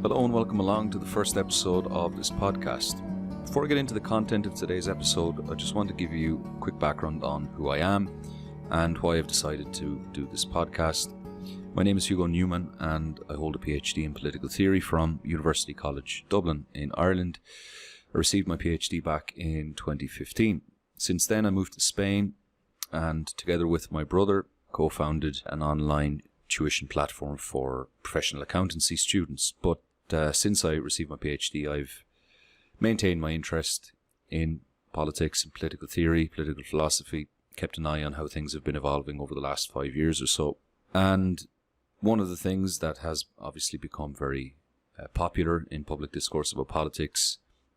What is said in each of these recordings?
Hello and welcome along to the first episode of this podcast. Before I get into the content of today's episode, I just want to give you a quick background on who I am and why I've decided to do this podcast. My name is Hugo Newman and I hold a PhD in political theory from University College Dublin in Ireland. I received my PhD back in 2015. Since then I moved to Spain and together with my brother co-founded an online tuition platform for professional accountancy students. But since I received my PhD, I've maintained my interest in politics and political theory, political philosophy, kept an eye on how things have been evolving over the last 5 years or so. And one of the things that has obviously become very popular in public discourse about politics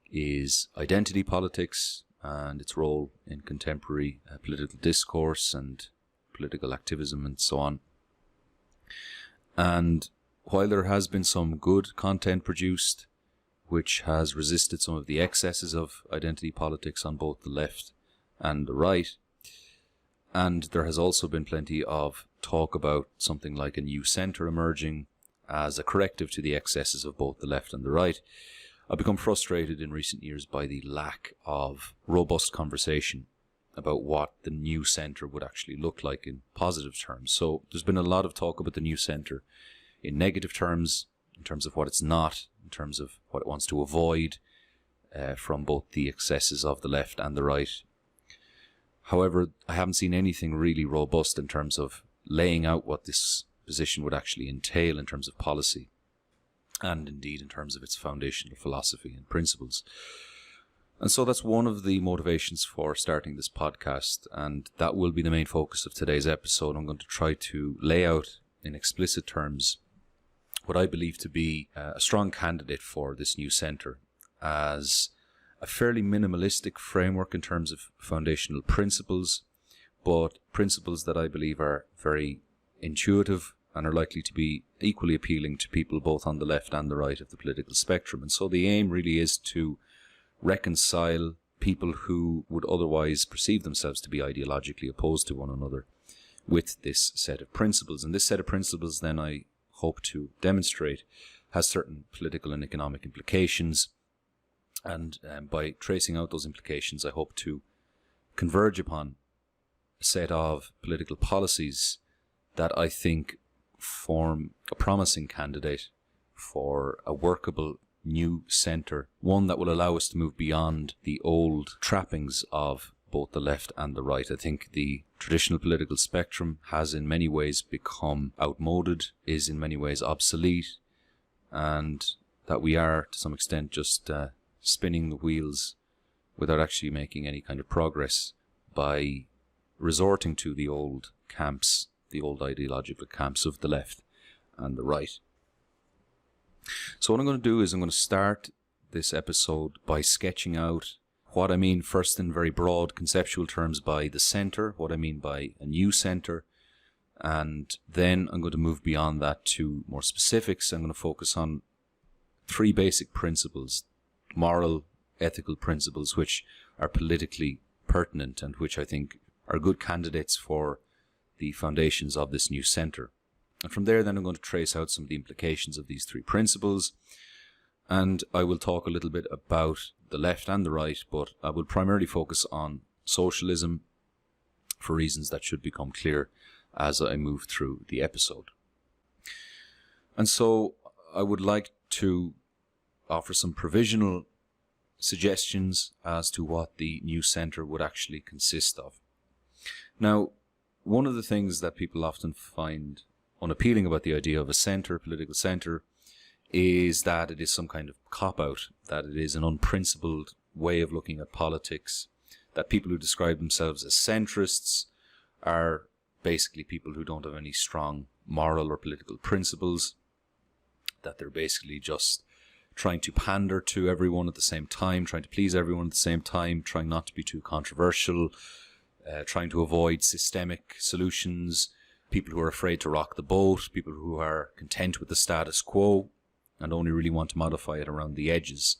is identity politics and its role in contemporary political discourse and political activism and so on. And while there has been some good content produced which has resisted some of the excesses of identity politics on both the left and the right, and there has also been plenty of talk about something like a new centre emerging as a corrective to the excesses of both the left and the right, I've become frustrated in recent years by the lack of robust conversation about what the new centre would actually look like in positive terms. So there's been a lot of talk about the new centre in negative terms, in terms of what it's not, in terms of what it wants to avoid from both the excesses of the left and the right. However, I haven't seen anything really robust in terms of laying out what this position would actually entail in terms of policy and indeed in terms of its foundational philosophy and principles. And so that's one of the motivations for starting this podcast, and that will be the main focus of today's episode. I'm going to try to lay out in explicit terms what I believe to be a strong candidate for this new centre as a fairly minimalistic framework in terms of foundational principles, but principles that I believe are very intuitive and are likely to be equally appealing to people both on the left and the right of the political spectrum. And so the aim really is to reconcile people who would otherwise perceive themselves to be ideologically opposed to one another with this set of principles. And this set of principles, then, I hope to demonstrate has certain political and economic implications. And by tracing out those implications, I hope to converge upon a set of political policies that I think form a promising candidate for a workable new centre, one that will allow us to move beyond the old trappings of both the left and the right. I think the traditional political spectrum has in many ways become outmoded, is in many ways obsolete, and that we are to some extent just spinning the wheels without actually making any kind of progress by resorting to the old camps, the old ideological camps of the left and the right. So what I'm going to do is I'm going to start this episode by sketching out what I mean first in very broad conceptual terms by the centre, what I mean by a new centre, and then I'm going to move beyond that to more specifics. I'm going to focus on three basic principles, moral, ethical principles, which are politically pertinent and which I think are good candidates for the foundations of this new centre. And from there, then, I'm going to trace out some of the implications of these three principles. And I will talk a little bit about the left and the right, but I will primarily focus on socialism for reasons that should become clear as I move through the episode. And so I would like to offer some provisional suggestions as to what the new centre would actually consist of. Now, one of the things that people often find unappealing about the idea of a centre, political centre, is that it is some kind of cop-out, that it is an unprincipled way of looking at politics, that people who describe themselves as centrists are basically people who don't have any strong moral or political principles, that they're basically just trying to pander to everyone at the same time, trying to please everyone at the same time, trying not to be too controversial, trying to avoid systemic solutions, people who are afraid to rock the boat, people who are content with the status quo and only really want to modify it around the edges.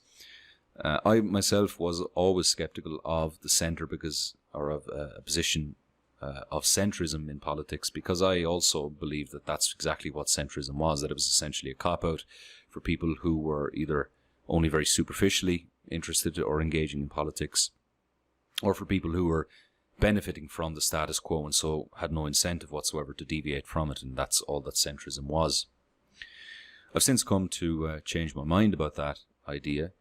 I myself was always skeptical of the centre because, or of a position of centrism in politics, because I also believe that that's exactly what centrism was, that it was essentially a cop-out for people who were either only very superficially interested or engaging in politics, or for people who were benefiting from the status quo and so had no incentive whatsoever to deviate from it, and that's all that centrism was. I've since come to change my mind about that idea,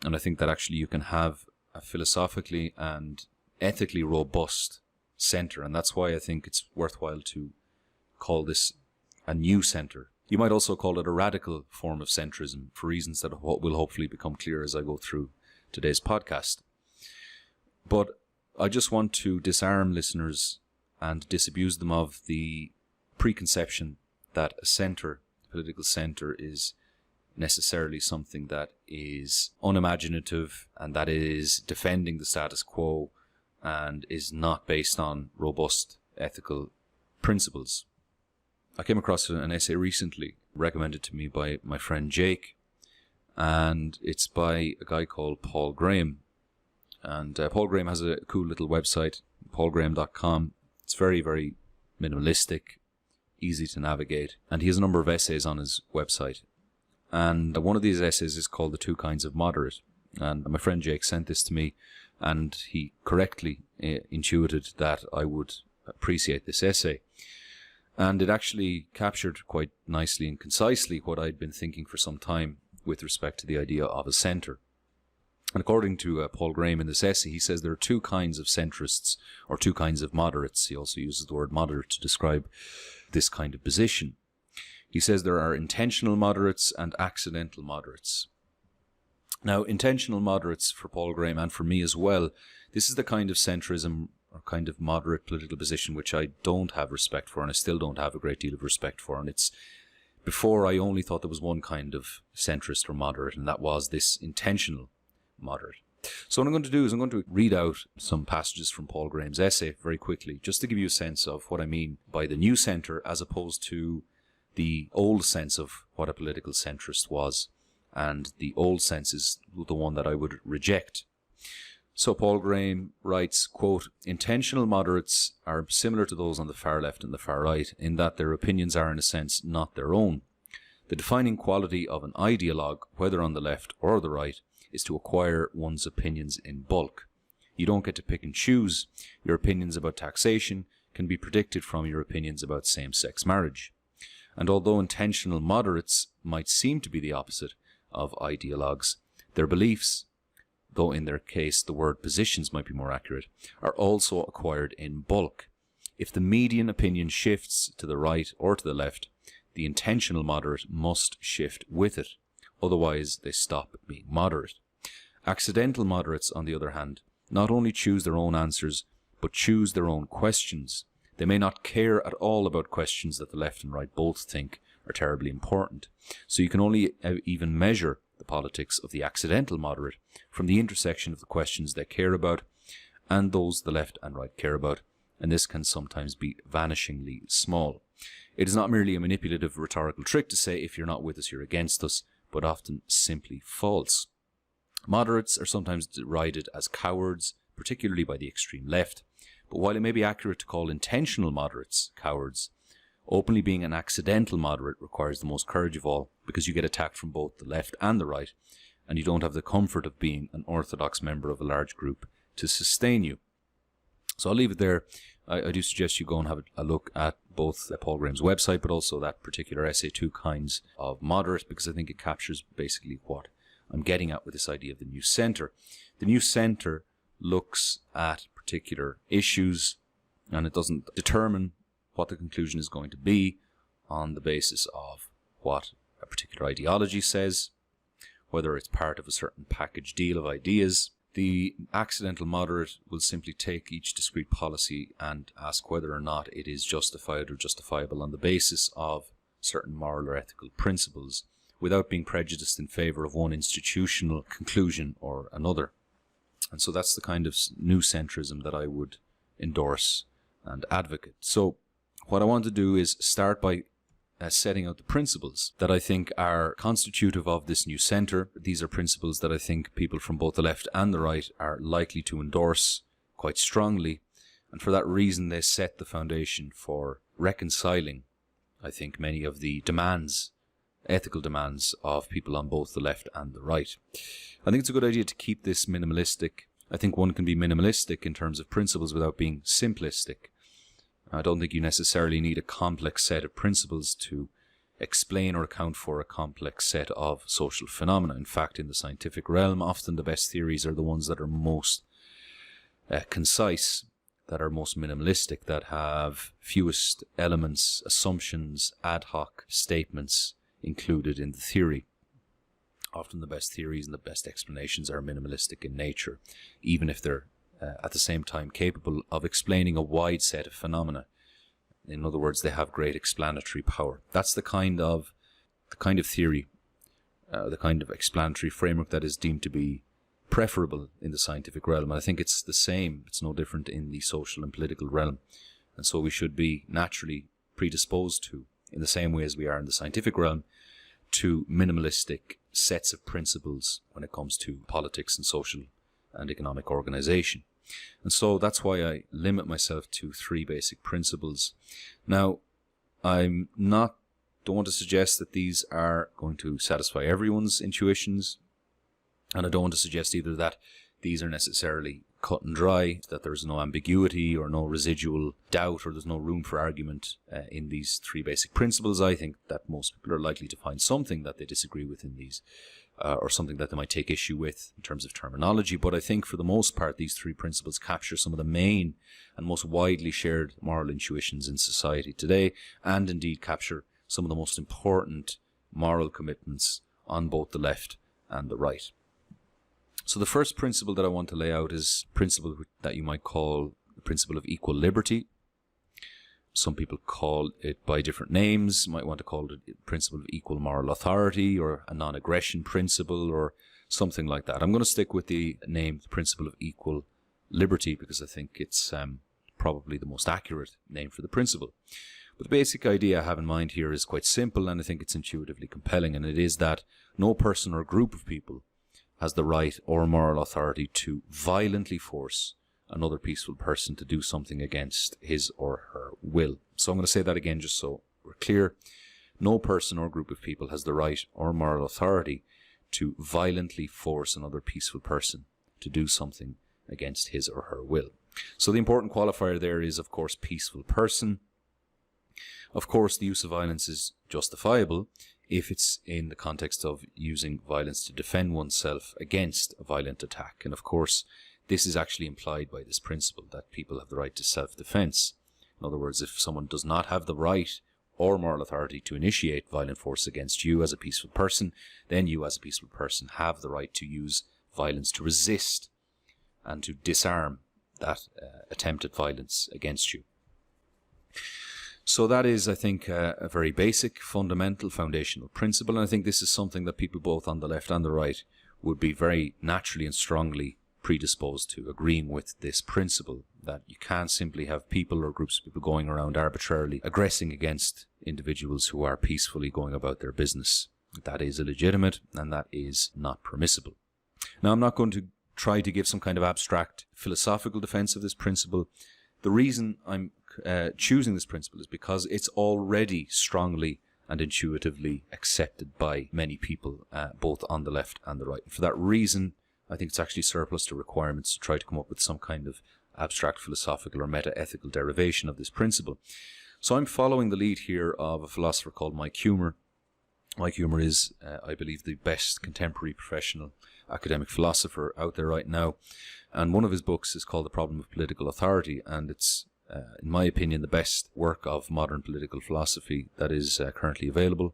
and I think that actually you can have a philosophically and ethically robust centre, and that's why I think it's worthwhile to call this a new centre. You might also call it a radical form of centrism, for reasons that will hopefully become clear as I go through today's podcast. But I just want to disarm listeners and disabuse them of the preconception that a centre, political centre, is necessarily something that is unimaginative and that is defending the status quo and is not based on robust ethical principles. I came across an essay recently recommended to me by my friend Jake, and it's by a guy called Paul Graham. And Paul Graham has a cool little website, paulgraham.com. It's very, very minimalistic, easy to navigate, and he has a number of essays on his website. And one of these essays is called The Two Kinds of Moderate. And my friend Jake sent this to me, and he correctly intuited that I would appreciate this essay. And it actually captured quite nicely and concisely what I'd been thinking for some time with respect to the idea of a centre. And according to Paul Graham in this essay, he says there are two kinds of centrists, or two kinds of moderates. He also uses the word moderate to describe this kind of position. He says there are intentional moderates and accidental moderates. Now, intentional moderates for Paul Graham, and for me as well, this is the kind of centrism or kind of moderate political position which I don't have respect for, and I still don't have a great deal of respect for. And it's before I only thought there was one kind of centrist or moderate, and that was this intentional moderate. So what I'm going to do is I'm going to read out some passages from Paul Graham's essay very quickly, just to give you a sense of what I mean by the new centre as opposed to the old sense of what a political centrist was. And the old sense is the one that I would reject. So Paul Graham writes, quote, "Intentional moderates are similar to those on the far left and the far right in that their opinions are in a sense not their own. The defining quality of an ideologue, whether on the left or the right, is to acquire one's opinions in bulk. You don't get to pick and choose. Your opinions about taxation can be predicted from your opinions about same-sex marriage. And although intentional moderates might seem to be the opposite of ideologues, their beliefs, though in their case the word positions might be more accurate, are also acquired in bulk. If the median opinion shifts to the right or to the left, the intentional moderate must shift with it. Otherwise, they stop being moderate. Accidental moderates, on the other hand, not only choose their own answers, but choose their own questions. They may not care at all about questions that the left and right both think are terribly important. So you can only even measure the politics of the accidental moderate from the intersection of the questions they care about and those the left and right care about, and this can sometimes be vanishingly small. It is not merely a manipulative rhetorical trick to say if you're not with us, you're against us, but often simply false. Moderates are sometimes derided as cowards, particularly by the extreme left, but while it may be accurate to call intentional moderates cowards, openly being an accidental moderate requires the most courage of all, because you get attacked from both the left and the right, and you don't have the comfort of being an orthodox member of a large group to sustain you. So I'll leave it there. I do suggest you go and have a look at both Paul Graham's website, but also that particular essay, Two Kinds of Moderate, because I think it captures basically what I'm getting at with this idea of the new centre. The new centre looks at particular issues, and it doesn't determine what the conclusion is going to be on the basis of what a particular ideology says, whether it's part of a certain package deal of ideas. The accidental moderate will simply take each discrete policy and ask whether or not it is justified or justifiable on the basis of certain moral or ethical principles, without being prejudiced in favour of one institutional conclusion or another. And so that's the kind of new centrism that I would endorse and advocate. So what I want to do is start by setting out the principles that I think are constitutive of this new centre. These are principles that I think people from both the left and the right are likely to endorse quite strongly. And for that reason, they set the foundation for reconciling, I think, many of the demands, ethical demands of people on both the left and the right. I think it's a good idea to keep this minimalistic. I think one can be minimalistic in terms of principles without being simplistic. I don't think you necessarily need a complex set of principles to explain or account for a complex set of social phenomena. In fact, in the scientific realm, often the best theories are the ones that are most concise, that are most minimalistic, that have fewest elements, assumptions, ad hoc statements included in the theory. Often the best theories and the best explanations are minimalistic in nature, even if they're at the same time capable of explaining a wide set of phenomena. In other words, they have great explanatory power. That's the kind of theory, the kind of explanatory framework that is deemed to be preferable in the scientific realm. And I think it's the same, it's no different in the social and political realm. And so we should be naturally predisposed to, in the same way as we are in the scientific realm, to minimalistic sets of principles when it comes to politics and social and economic organization. And so that's why I limit myself to 3 basic principles. Now, don't want to suggest that these are going to satisfy everyone's intuitions, and I don't want to suggest either that these are necessarily cut and dry, that there's no ambiguity or no residual doubt or there's no room for argument in these 3 basic principles. I think that most people are likely to find something that they disagree with in these, or something that they might take issue with in terms of terminology. But I think for the most part, these 3 principles capture some of the main and most widely shared moral intuitions in society today, and indeed capture some of the most important moral commitments on both the left and the right. So the first principle that I want to lay out is a principle that you might call the principle of equal liberty. Some people call it by different names. You might want to call it the principle of equal moral authority, or a non-aggression principle, or something like that. I'm going to stick with the name, the principle of equal liberty, because I think it's probably the most accurate name for the principle. But the basic idea I have in mind here is quite simple, and I think it's intuitively compelling, and it is that no person or group of people has the right or moral authority to violently force another peaceful person to do something against his or her will. So I'm going to say that again just so we're clear. No person or group of people has the right or moral authority to violently force another peaceful person to do something against his or her will. So the important qualifier there is, of course, peaceful person. Of course, the use of violence is justifiable if it's in the context of using violence to defend oneself against a violent attack. And of course, this is actually implied by this principle, that people have the right to self-defense. In other words, if someone does not have the right or moral authority to initiate violent force against you as a peaceful person, then you as a peaceful person have the right to use violence to resist and to disarm that attempted violence against you. So that is, I think, a very basic, fundamental, foundational principle. And I think this is something that people both on the left and the right would be very naturally and strongly predisposed to agreeing with this principle, that you can't simply have people or groups of people going around arbitrarily aggressing against individuals who are peacefully going about their business. That is illegitimate and that is not permissible. Now, I'm not going to try to give some kind of abstract philosophical defense of this principle. The reason I'm choosing this principle is because it's already strongly and intuitively accepted by many people, both on the left and the right. And for that reason, I think it's actually surplus to requirements to try to come up with some kind of abstract philosophical or meta-ethical derivation of this principle. So I'm following the lead here of a philosopher called Mike Huemer. Mike Huemer is, I believe, the best contemporary professional academic philosopher out there right now. And one of his books is called The Problem of Political Authority, and it's, in my opinion, the best work of modern political philosophy that is currently available.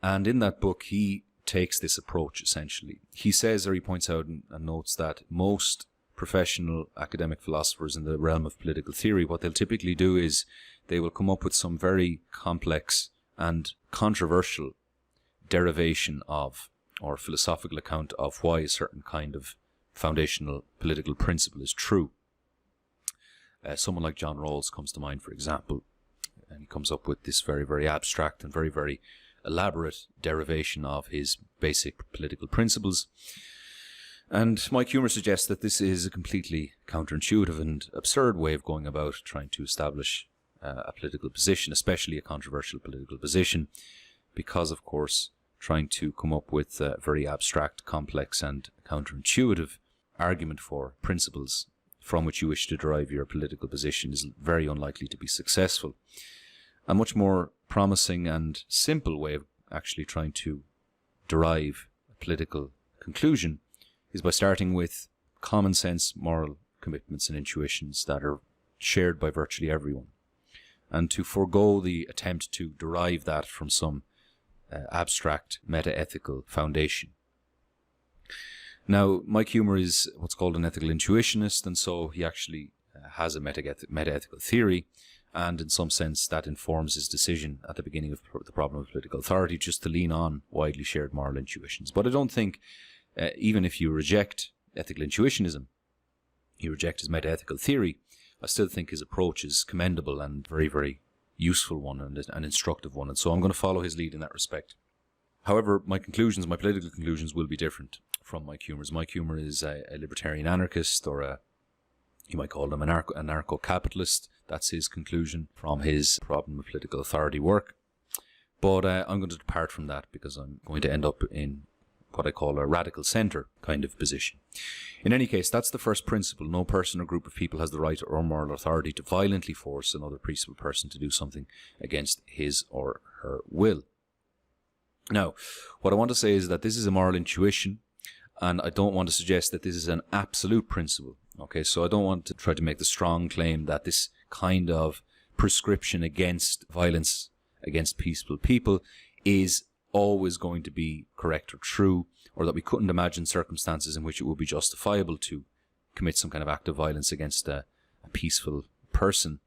And in that book, he takes this approach, essentially. He says, or he points out and notes, that most professional academic philosophers in the realm of political theory, what they'll typically do is they will come up with some very complex and controversial derivation of, or philosophical account of, why a certain kind of foundational political principle is true. Someone like John Rawls comes to mind, for example, and he comes up with this very, very abstract and very, very elaborate derivation of his basic political principles. And Mike Humer suggests that this is a completely counterintuitive and absurd way of going about trying to establish a political position, especially a controversial political position, because, of course, trying to come up with a very abstract, complex and counterintuitive argument for principles from which you wish to derive your political position is very unlikely to be successful. A much more promising and simple way of actually trying to derive a political conclusion is by starting with common sense moral commitments and intuitions that are shared by virtually everyone, and to forego the attempt to derive that from some abstract meta-ethical foundation. Now, Mike Humer is what's called an ethical intuitionist, and so he actually has a meta-ethical theory, and in some sense that informs his decision at the beginning of the problem of political authority, just to lean on widely shared moral intuitions. But I don't think, even if you reject ethical intuitionism, you reject his meta-ethical theory, I still think his approach is commendable and very, very useful one and an instructive one, and so I'm going to follow his lead in that respect. However, my political conclusions will be different from Mike Humer's. Mike Humer is a libertarian anarchist, or you might call him anarcho-capitalist. That's his conclusion from his problem of political authority work. But I'm going to depart from that because I'm going to end up in what I call a radical centre kind of position. In any case, that's the first principle. No person or group of people has the right or moral authority to violently force another peaceful person to do something against his or her will. Now, what I want to say is that this is a moral intuition, and I don't want to suggest that this is an absolute principle. Okay, so I don't want to try to make the strong claim that this kind of prescription against violence against peaceful people is always going to be correct or true, or that we couldn't imagine circumstances in which it would be justifiable to commit some kind of act of violence against a peaceful person.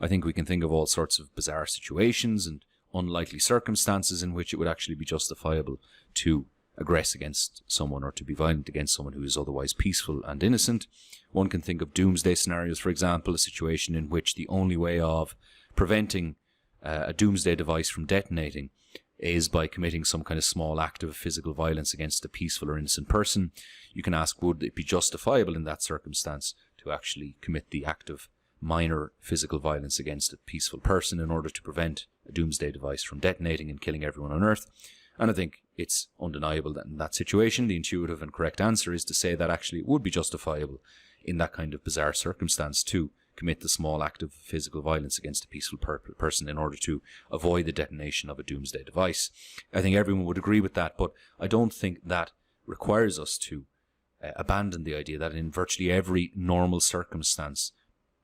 I think we can think of all sorts of bizarre situations and unlikely circumstances in which it would actually be justifiable to aggress against someone or to be violent against someone who is otherwise peaceful and innocent. One can think of doomsday scenarios, for example, a situation in which the only way of preventing a doomsday device from detonating is by committing some kind of small act of physical violence against a peaceful or innocent person. You can ask, would it be justifiable in that circumstance to actually commit the act of minor physical violence against a peaceful person in order to prevent a doomsday device from detonating and killing everyone on Earth? And I think it's undeniable that in that situation, the intuitive and correct answer is to say that actually it would be justifiable in that kind of bizarre circumstance to commit the small act of physical violence against a peaceful person in order to avoid the detonation of a doomsday device. I think everyone would agree with that, but I don't think that requires us to abandon the idea that in virtually every normal circumstance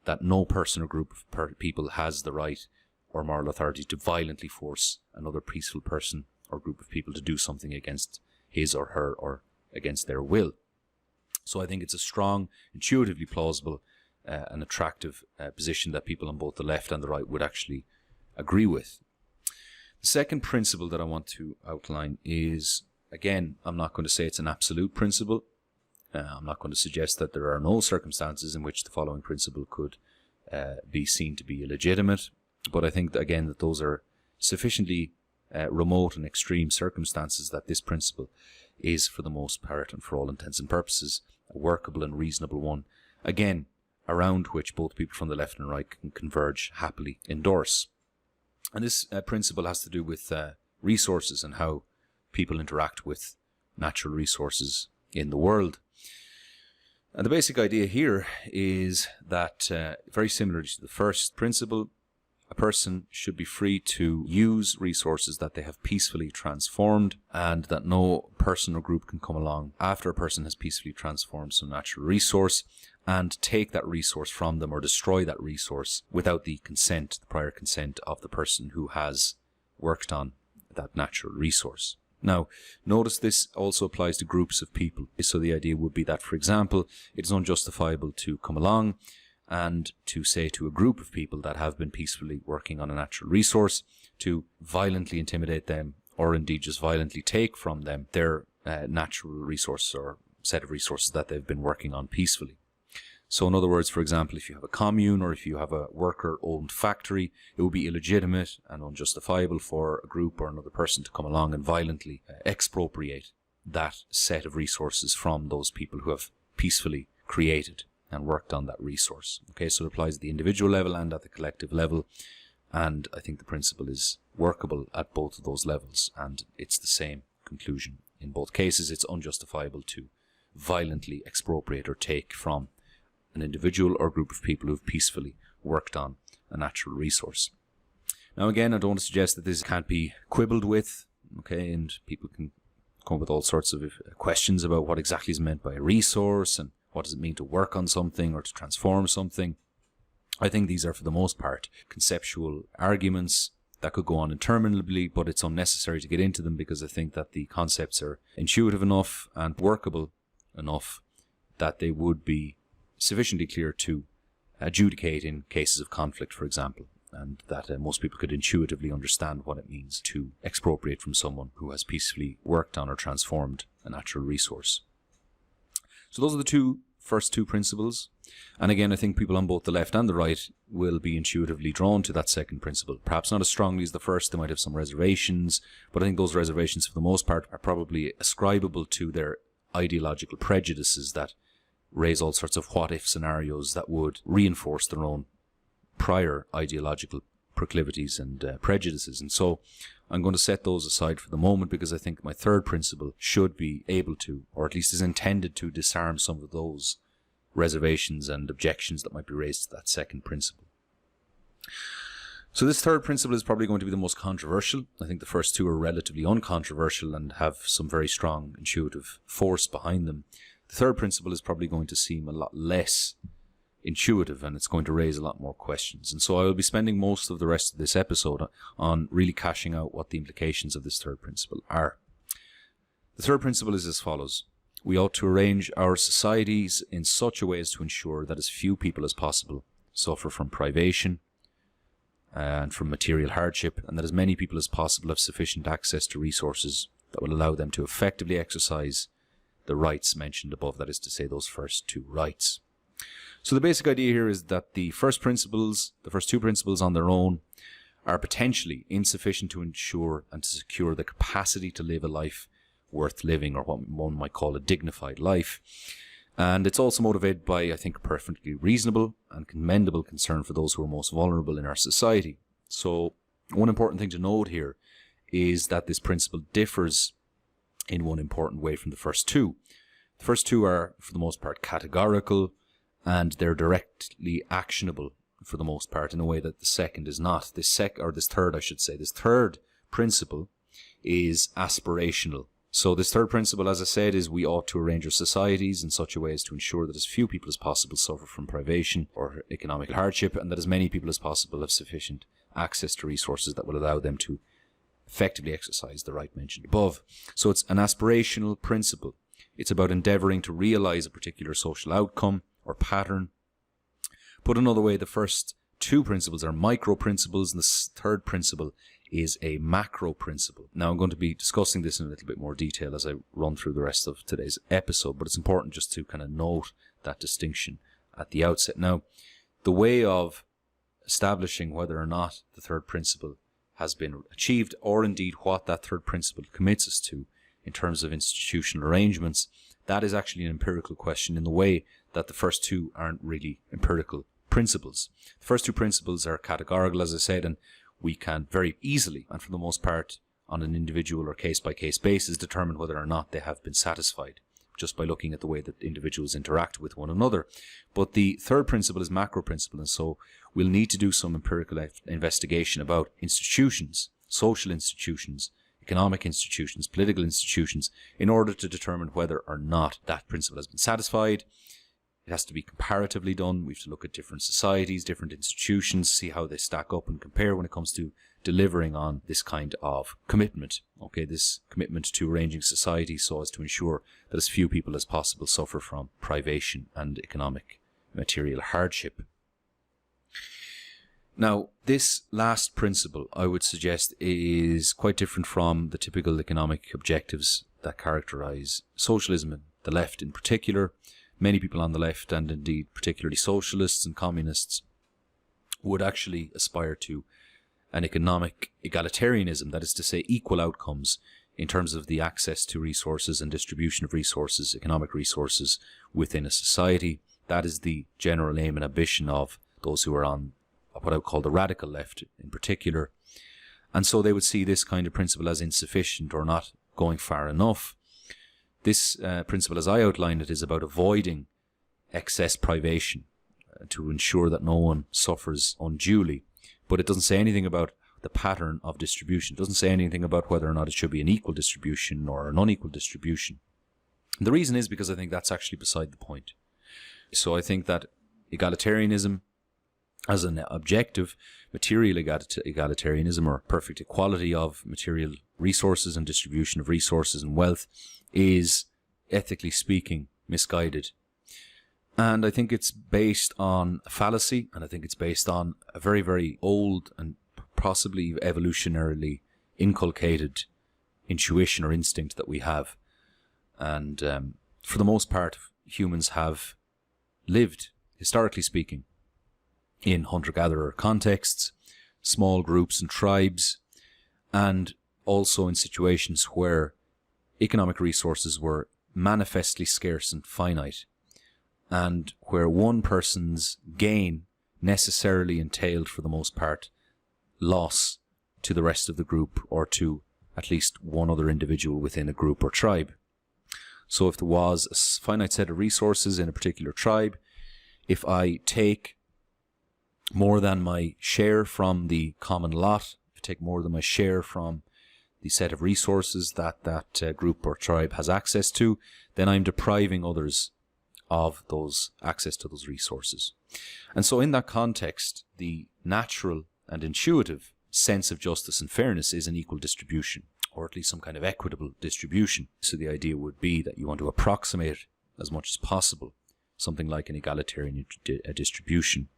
that no person or group of people has the right or moral authority to violently force another peaceful person or group of people to do something against his or her or against their will. So I think it's a strong, intuitively plausible, an attractive position that people on both the left and the right would actually agree with. The second principle that I want to outline is, again, I'm not going to say it's an absolute principle. I'm not going to suggest that there are no circumstances in which the following principle could be seen to be illegitimate. But I think, again, that those are sufficiently remote and extreme circumstances that this principle is, for the most part and for all intents and purposes, a workable and reasonable one. Again, around which both people from the left and right can converge, happily endorse. And this principle has to do with resources and how people interact with natural resources in the world. And the basic idea here is that, very similarly to the first principle, a person should be free to use resources that they have peacefully transformed, and that no person or group can come along after a person has peacefully transformed some natural resource and take that resource from them or destroy that resource without the prior consent of the person who has worked on that natural resource. Now, notice this also applies to groups of people. So the idea would be that, for example, it is unjustifiable to come along and to say to a group of people that have been peacefully working on a natural resource to violently intimidate them, or indeed just violently take from them their natural resource or set of resources that they've been working on peacefully. So in other words, for example, if you have a commune or if you have a worker-owned factory, it would be illegitimate and unjustifiable for a group or another person to come along and violently expropriate that set of resources from those people who have peacefully created and worked on that resource. Okay, so it applies at the individual level and at the collective level, and I think the principle is workable at both of those levels, and it's the same conclusion. In both cases, it's unjustifiable to violently expropriate or take from an individual or group of people who've peacefully worked on a natural resource. Now again, I don't want to suggest that this can't be quibbled with, okay, and people can come up with all sorts of questions about what exactly is meant by a resource and what does it mean to work on something or to transform something. I think these are, for the most part, conceptual arguments that could go on interminably, but it's unnecessary to get into them because I think that the concepts are intuitive enough and workable enough that they would be sufficiently clear to adjudicate in cases of conflict, for example, and that most people could intuitively understand what it means to expropriate from someone who has peacefully worked on or transformed a natural resource. So those are the first two principles. And again, I think people on both the left and the right will be intuitively drawn to that second principle. Perhaps not as strongly as the first, they might have some reservations, but I think those reservations for the most part are probably ascribable to their ideological prejudices that raise all sorts of what-if scenarios that would reinforce their own prior ideological proclivities and prejudices. And so I'm going to set those aside for the moment because I think my third principle should be able to, or at least is intended to, disarm some of those reservations and objections that might be raised to that second principle. So this third principle is probably going to be the most controversial. I think the first two are relatively uncontroversial and have some very strong intuitive force behind them. The third principle is probably going to seem a lot less intuitive, and it's going to raise a lot more questions. And so I will be spending most of the rest of this episode on really cashing out what the implications of this third principle are. The third principle is as follows. We ought to arrange our societies in such a way as to ensure that as few people as possible suffer from privation and from material hardship, and that as many people as possible have sufficient access to resources that will allow them to effectively exercise the rights mentioned above, that is to say, those first two rights. So the basic idea here is that the first two principles on their own are potentially insufficient to ensure and to secure the capacity to live a life worth living, or what one might call a dignified life. And it's also motivated by, I think, a perfectly reasonable and commendable concern for those who are most vulnerable in our society. So one important thing to note here is that this principle differs in one important way from the first two. The first two are, for the most part, categorical, and they're directly actionable for the most part in a way that the second is not. This third principle is aspirational. So this third principle, as I said, is we ought to arrange our societies in such a way as to ensure that as few people as possible suffer from privation or economic hardship, and that as many people as possible have sufficient access to resources that will allow them to effectively exercise the right mentioned above. So it's an aspirational principle. It's about endeavouring to realise a particular social outcome or pattern. Put another way, the first two principles are micro principles, and the third principle is a macro principle. Now I'm going to be discussing this in a little bit more detail as I run through the rest of today's episode, but it's important just to kind of note that distinction at the outset. Now, the way of establishing whether or not the third principle has been achieved, or indeed what that third principle commits us to in terms of institutional arrangements, that is actually an empirical question in the way that the first two aren't really empirical principles. The first two principles are categorical, as I said, and we can very easily, and for the most part on an individual or case-by-case basis, determine whether or not they have been satisfied just by looking at the way that individuals interact with one another. But the third principle is macro principle, and so we'll need to do some empirical investigation about institutions, social institutions, economic institutions, political institutions, in order to determine whether or not that principle has been satisfied. It has to be comparatively done. We have to look at different societies, different institutions, see how they stack up and compare when it comes to delivering on this kind of commitment. Okay, this commitment to arranging society so as to ensure that as few people as possible suffer from privation and economic material hardship. Now, this last principle, I would suggest, is quite different from the typical economic objectives that characterize socialism and the left in particular. Many people on the left, and indeed particularly socialists and communists, would actually aspire to an economic egalitarianism, that is to say equal outcomes in terms of the access to resources and distribution of resources, economic resources within a society. That is the general aim and ambition of those who are on what I would call the radical left in particular. And so they would see this kind of principle as insufficient or not going far enough. This principle, as I outlined it, is about avoiding excess privation to ensure that no one suffers unduly. But it doesn't say anything about the pattern of distribution. It doesn't say anything about whether or not it should be an equal distribution or an unequal distribution. The reason is because I think that's actually beside the point. So I think that egalitarianism as an objective, material egalitarianism or perfect equality of material resources and distribution of resources and wealth is, ethically speaking, misguided. And I think it's based on a fallacy, and I think it's based on a very, very old and possibly evolutionarily inculcated intuition or instinct that we have. And for the most part, humans have lived, historically speaking, in hunter-gatherer contexts, small groups and tribes, and also in situations where economic resources were manifestly scarce and finite, and where one person's gain necessarily entailed, for the most part, loss to the rest of the group or to at least one other individual within a group or tribe. So if there was a finite set of resources in a particular tribe, if I take more than my share from the common lot, if I take more than my share from the set of resources that that group or tribe has access to, then I'm depriving others of those access to those resources. And so in that context, the natural and intuitive sense of justice and fairness is an equal distribution, or at least some kind of equitable distribution. So the idea would be that you want to approximate as much as possible something like an egalitarian distribution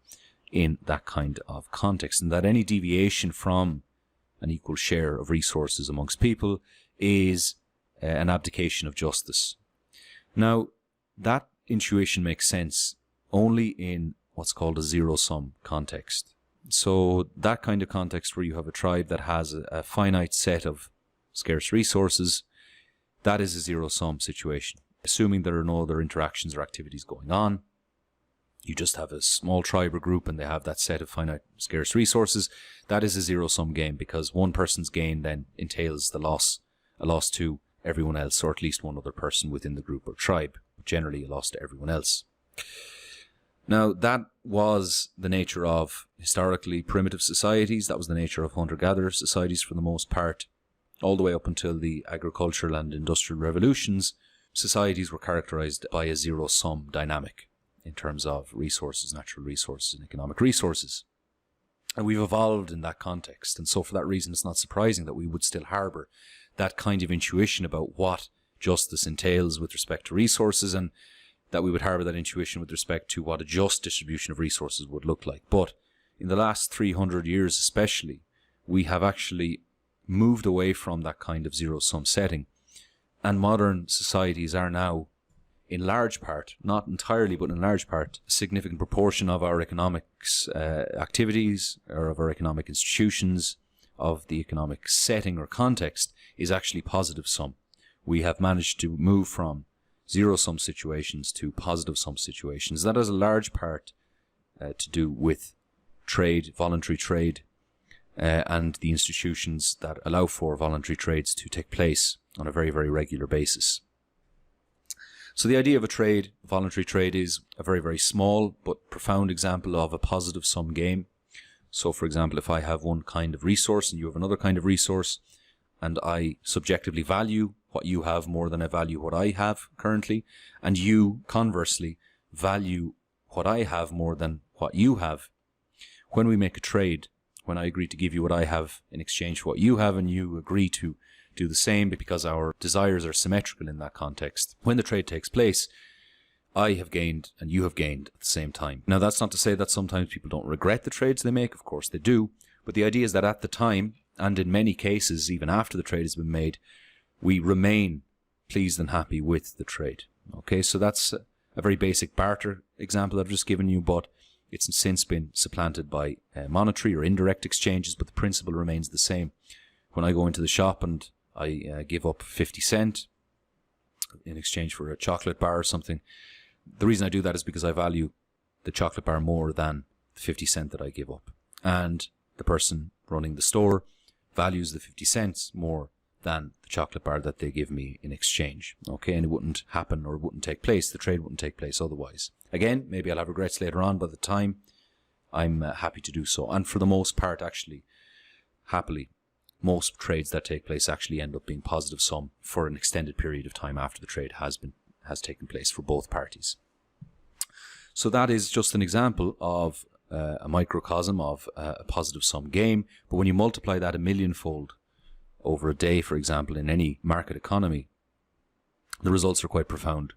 in that kind of context, and that any deviation from an equal share of resources amongst people is an abdication of justice. Now, that intuition makes sense only in what's called a zero-sum context. So that kind of context where you have a tribe that has a finite set of scarce resources, that is a zero-sum situation. Assuming there are no other interactions or activities going on, you just have a small tribe or group and they have that set of finite scarce resources, that is a zero-sum game, because one person's gain then entails a loss to everyone else, or at least one other person within the group or tribe, generally a loss to everyone else. Now, that was the nature of historically primitive societies. That was the nature of hunter-gatherer societies for the most part. All the way up until the agricultural and industrial revolutions, societies were characterized by a zero-sum dynamic in terms of resources, natural resources, and economic resources. And we've evolved in that context. And so for that reason, it's not surprising that we would still harbour that kind of intuition about what justice entails with respect to resources, and that we would harbour that intuition with respect to what a just distribution of resources would look like. But in the last 300 years especially, we have actually moved away from that kind of zero-sum setting. And modern societies are now, in large part, not entirely, but in large part, a significant proportion of our economics activities, or of our economic institutions, of the economic setting or context, is actually positive sum. We have managed to move from zero-sum situations to positive-sum situations. That has a large part to do with trade, voluntary trade, and the institutions that allow for voluntary trades to take place on a very, very regular basis. So the idea of a trade, voluntary trade, is a very, very small but profound example of a positive-sum game. So, for example, if I have one kind of resource and you have another kind of resource, and I subjectively value what you have more than I value what I have currently, and you, conversely, value what I have more than what you have, when we make a trade, when I agree to give you what I have in exchange for what you have, and you agree to do the same because our desires are symmetrical in that context, when the trade takes place, I have gained and you have gained at the same time. Now, that's not to say that sometimes people don't regret the trades they make. Of course they do. But the idea is that at the time, and in many cases, even after the trade has been made, we remain pleased and happy with the trade. Okay, so that's a very basic barter example that I've just given you, but it's since been supplanted by monetary or indirect exchanges, but the principle remains the same. When I go into the shop and I give up 50 cent in exchange for a chocolate bar or something. The reason I do that is because I value the chocolate bar more than the 50 cent that I give up. And the person running the store values the 50 cents more than the chocolate bar that they give me in exchange. Okay, and it wouldn't happen, or it wouldn't take place. The trade wouldn't take place otherwise. Again, maybe I'll have regrets later on, but at the time, I'm happy to do so. And for the most part, actually, happily, most trades that take place actually end up being positive sum for an extended period of time after the trade has taken place for both parties. So that is just an example of a microcosm of a positive sum game. But when you multiply that a millionfold over a day, for example, in any market economy, the results are quite profound.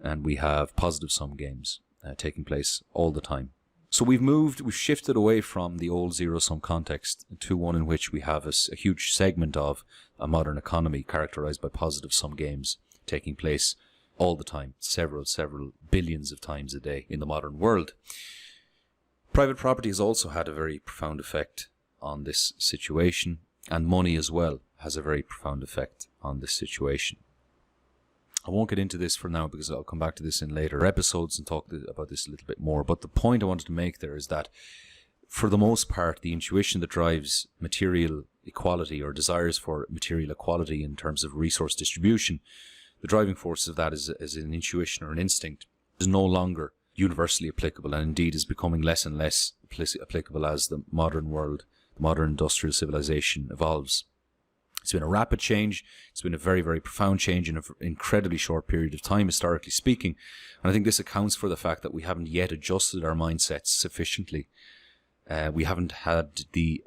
And we have positive sum games taking place all the time. So we've shifted away from the old zero-sum context to one in which we have a huge segment of a modern economy characterized by positive sum games taking place all the time, several billions of times a day in the modern world. Private property has also had a very profound effect on this situation, and money as well has a very profound effect on this situation. I won't get into this for now because I'll come back to this in later episodes and talk about this a little bit more. But the point I wanted to make there is that for the most part, the intuition that drives material equality or desires for material equality in terms of resource distribution, the driving force of that is an intuition or an instinct, is no longer universally applicable, and indeed is becoming less and less applicable as the modern world, the modern industrial civilization evolves. It's been a rapid change. It's been a very, very profound change in an incredibly short period of time, historically speaking. And I think this accounts for the fact that we haven't yet adjusted our mindsets sufficiently. We haven't had the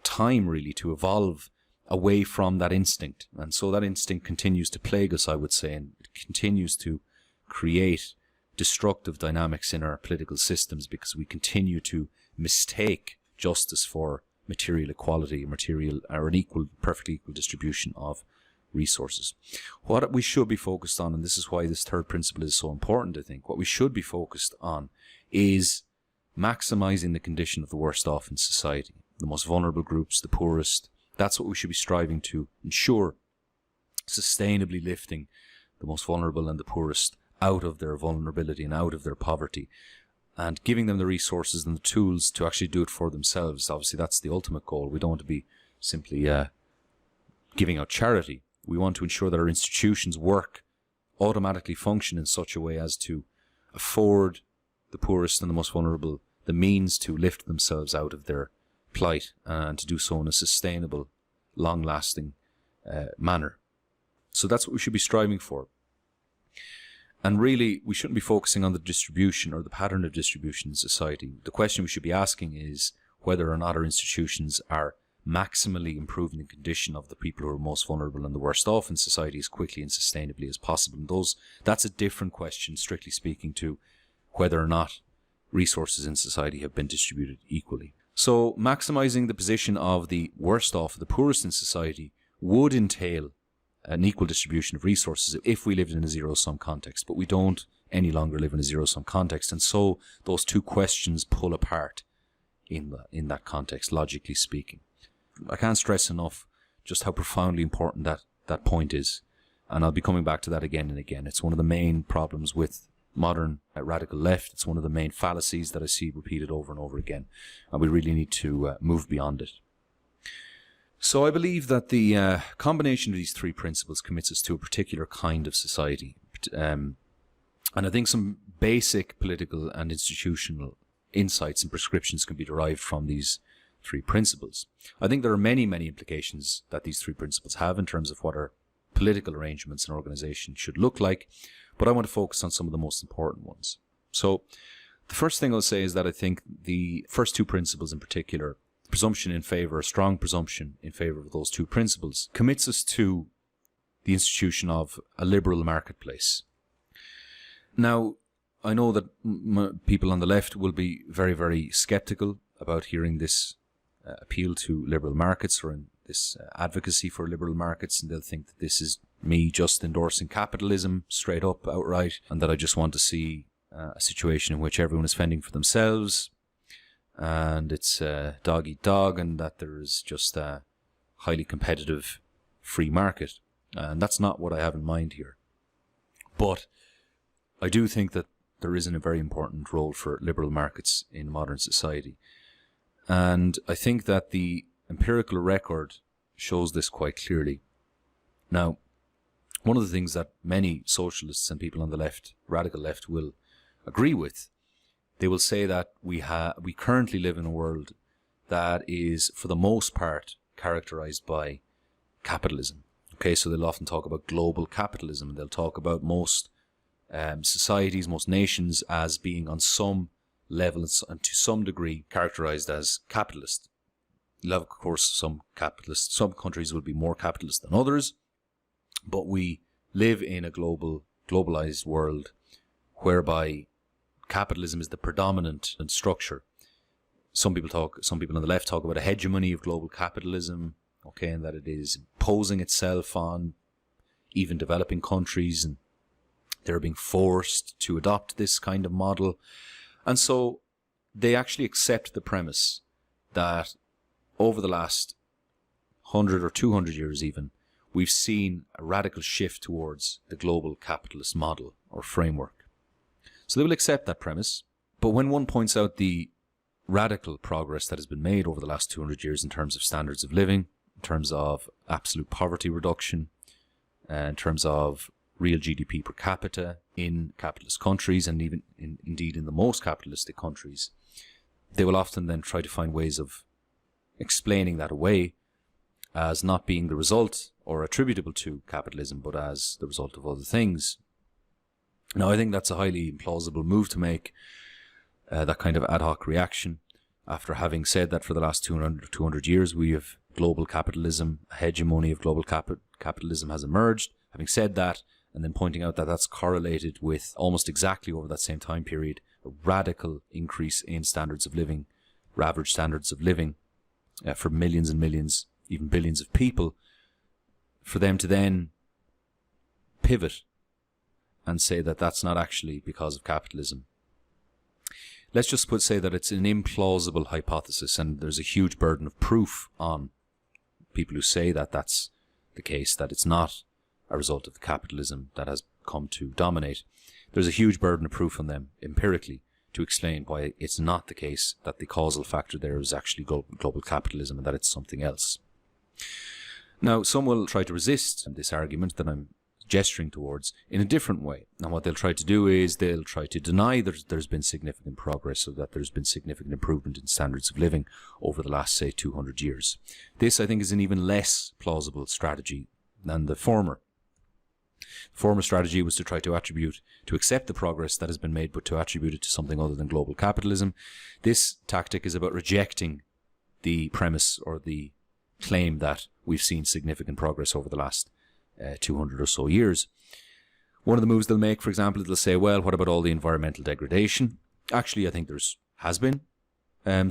time really to evolve away from that instinct. And so that instinct continues to plague us, I would say, and it continues to create destructive dynamics in our political systems because we continue to mistake justice for material equality, or an perfectly equal distribution of resources. What we should be focused on, and this is why this third principle is so important, I think, what we should be focused on is maximizing the condition of the worst off in society, the most vulnerable groups, the poorest. That's what we should be striving to ensure, sustainably lifting the most vulnerable and the poorest out of their vulnerability and out of their poverty, and giving them the resources and the tools to actually do it for themselves. Obviously, that's the ultimate goal. We don't want to be simply giving out charity. We want to ensure that our institutions automatically function in such a way as to afford the poorest and the most vulnerable the means to lift themselves out of their plight, and to do so in a sustainable, long-lasting manner. So that's what we should be striving for. And really, we shouldn't be focusing on the distribution or the pattern of distribution in society. The question we should be asking is whether or not our institutions are maximally improving the condition of the people who are most vulnerable and the worst off in society as quickly and sustainably as possible. And that's a different question, strictly speaking, to whether or not resources in society have been distributed equally. So maximizing the position of the worst off, the poorest in society, would entail an equal distribution of resources if we lived in a zero-sum context. But we don't any longer live in a zero-sum context. And so those two questions pull apart in that context, logically speaking. I can't stress enough just how profoundly important that point is. And I'll be coming back to that again and again. It's one of the main problems with modern radical left. It's one of the main fallacies that I see repeated over and over again. And we really need to move beyond it. So I believe that the combination of these three principles commits us to a particular kind of society. And I think some basic political and institutional insights and prescriptions can be derived from these three principles. I think there are many, many implications that these three principles have in terms of what our political arrangements and organization should look like, but I want to focus on some of the most important ones. So the first thing I'll say is that I think the first two principles in particular, a strong presumption in favor of those two principles, commits us to the institution of a liberal marketplace. Now, I know that people on the left will be very, very skeptical about hearing this appeal to liberal markets or in this advocacy for liberal markets, and they'll think that this is me just endorsing capitalism straight up, outright, and that I just want to see a situation in which everyone is fending for themselves, and it's dog eat dog, and that there is just highly competitive free market. And that's not what I have in mind here. But I do think that there is a very important role for liberal markets in modern society. And I think that the empirical record shows this quite clearly. Now, one of the things that many socialists and people on the left, radical left, will agree with, they will say that we currently live in a world that is, for the most part, characterized by capitalism. Okay, so they'll often talk about global capitalism, and they'll talk about most societies, most nations as being on some level and to some degree characterized as capitalist. You'll have, of course, some countries will be more capitalist than others, but we live in a globalized world whereby capitalism is the predominant structure. Some people on the left talk about a hegemony of global capitalism, okay, and that it is imposing itself on even developing countries, and they're being forced to adopt this kind of model. And so they actually accept the premise that over the last 100 or 200 years even, we've seen a radical shift towards the global capitalist model or framework. So they will accept that premise. But when one points out the radical progress that has been made over the last 200 years in terms of standards of living, in terms of absolute poverty reduction, in terms of real GDP per capita in capitalist countries, and even indeed in the most capitalistic countries, they will often then try to find ways of explaining that away as not being the result or attributable to capitalism, but as the result of other things. Now, I think that's a highly implausible move to make, that kind of ad hoc reaction, after having said that for the last 200 years we have global capitalism, a hegemony of global capitalism has emerged. Having said that, and then pointing out that that's correlated with almost exactly over that same time period, a radical increase in standards of living, average standards of living, for millions and millions, even billions of people, for them to then pivot and say that that's not actually because of capitalism. Let's just say that it's an implausible hypothesis, and there's a huge burden of proof on people who say that that's the case, that it's not a result of the capitalism that has come to dominate. There's a huge burden of proof on them empirically to explain why it's not the case, that the causal factor there is actually global capitalism and that it's something else. Now, some will try to resist this argument that I'm gesturing towards in a different way. And what they'll try to do is they'll try to deny that there's been significant progress, so that there's been significant improvement in standards of living over the last, say, 200 years. This, I think, is an even less plausible strategy than the former. The former strategy was to try to accept the progress that has been made, but to attribute it to something other than global capitalism. This tactic is about rejecting the premise or the claim that we've seen significant progress over the last 200 or so years. One of the moves they'll make, for example, they'll say, well, what about all the environmental degradation? Actually, I think has been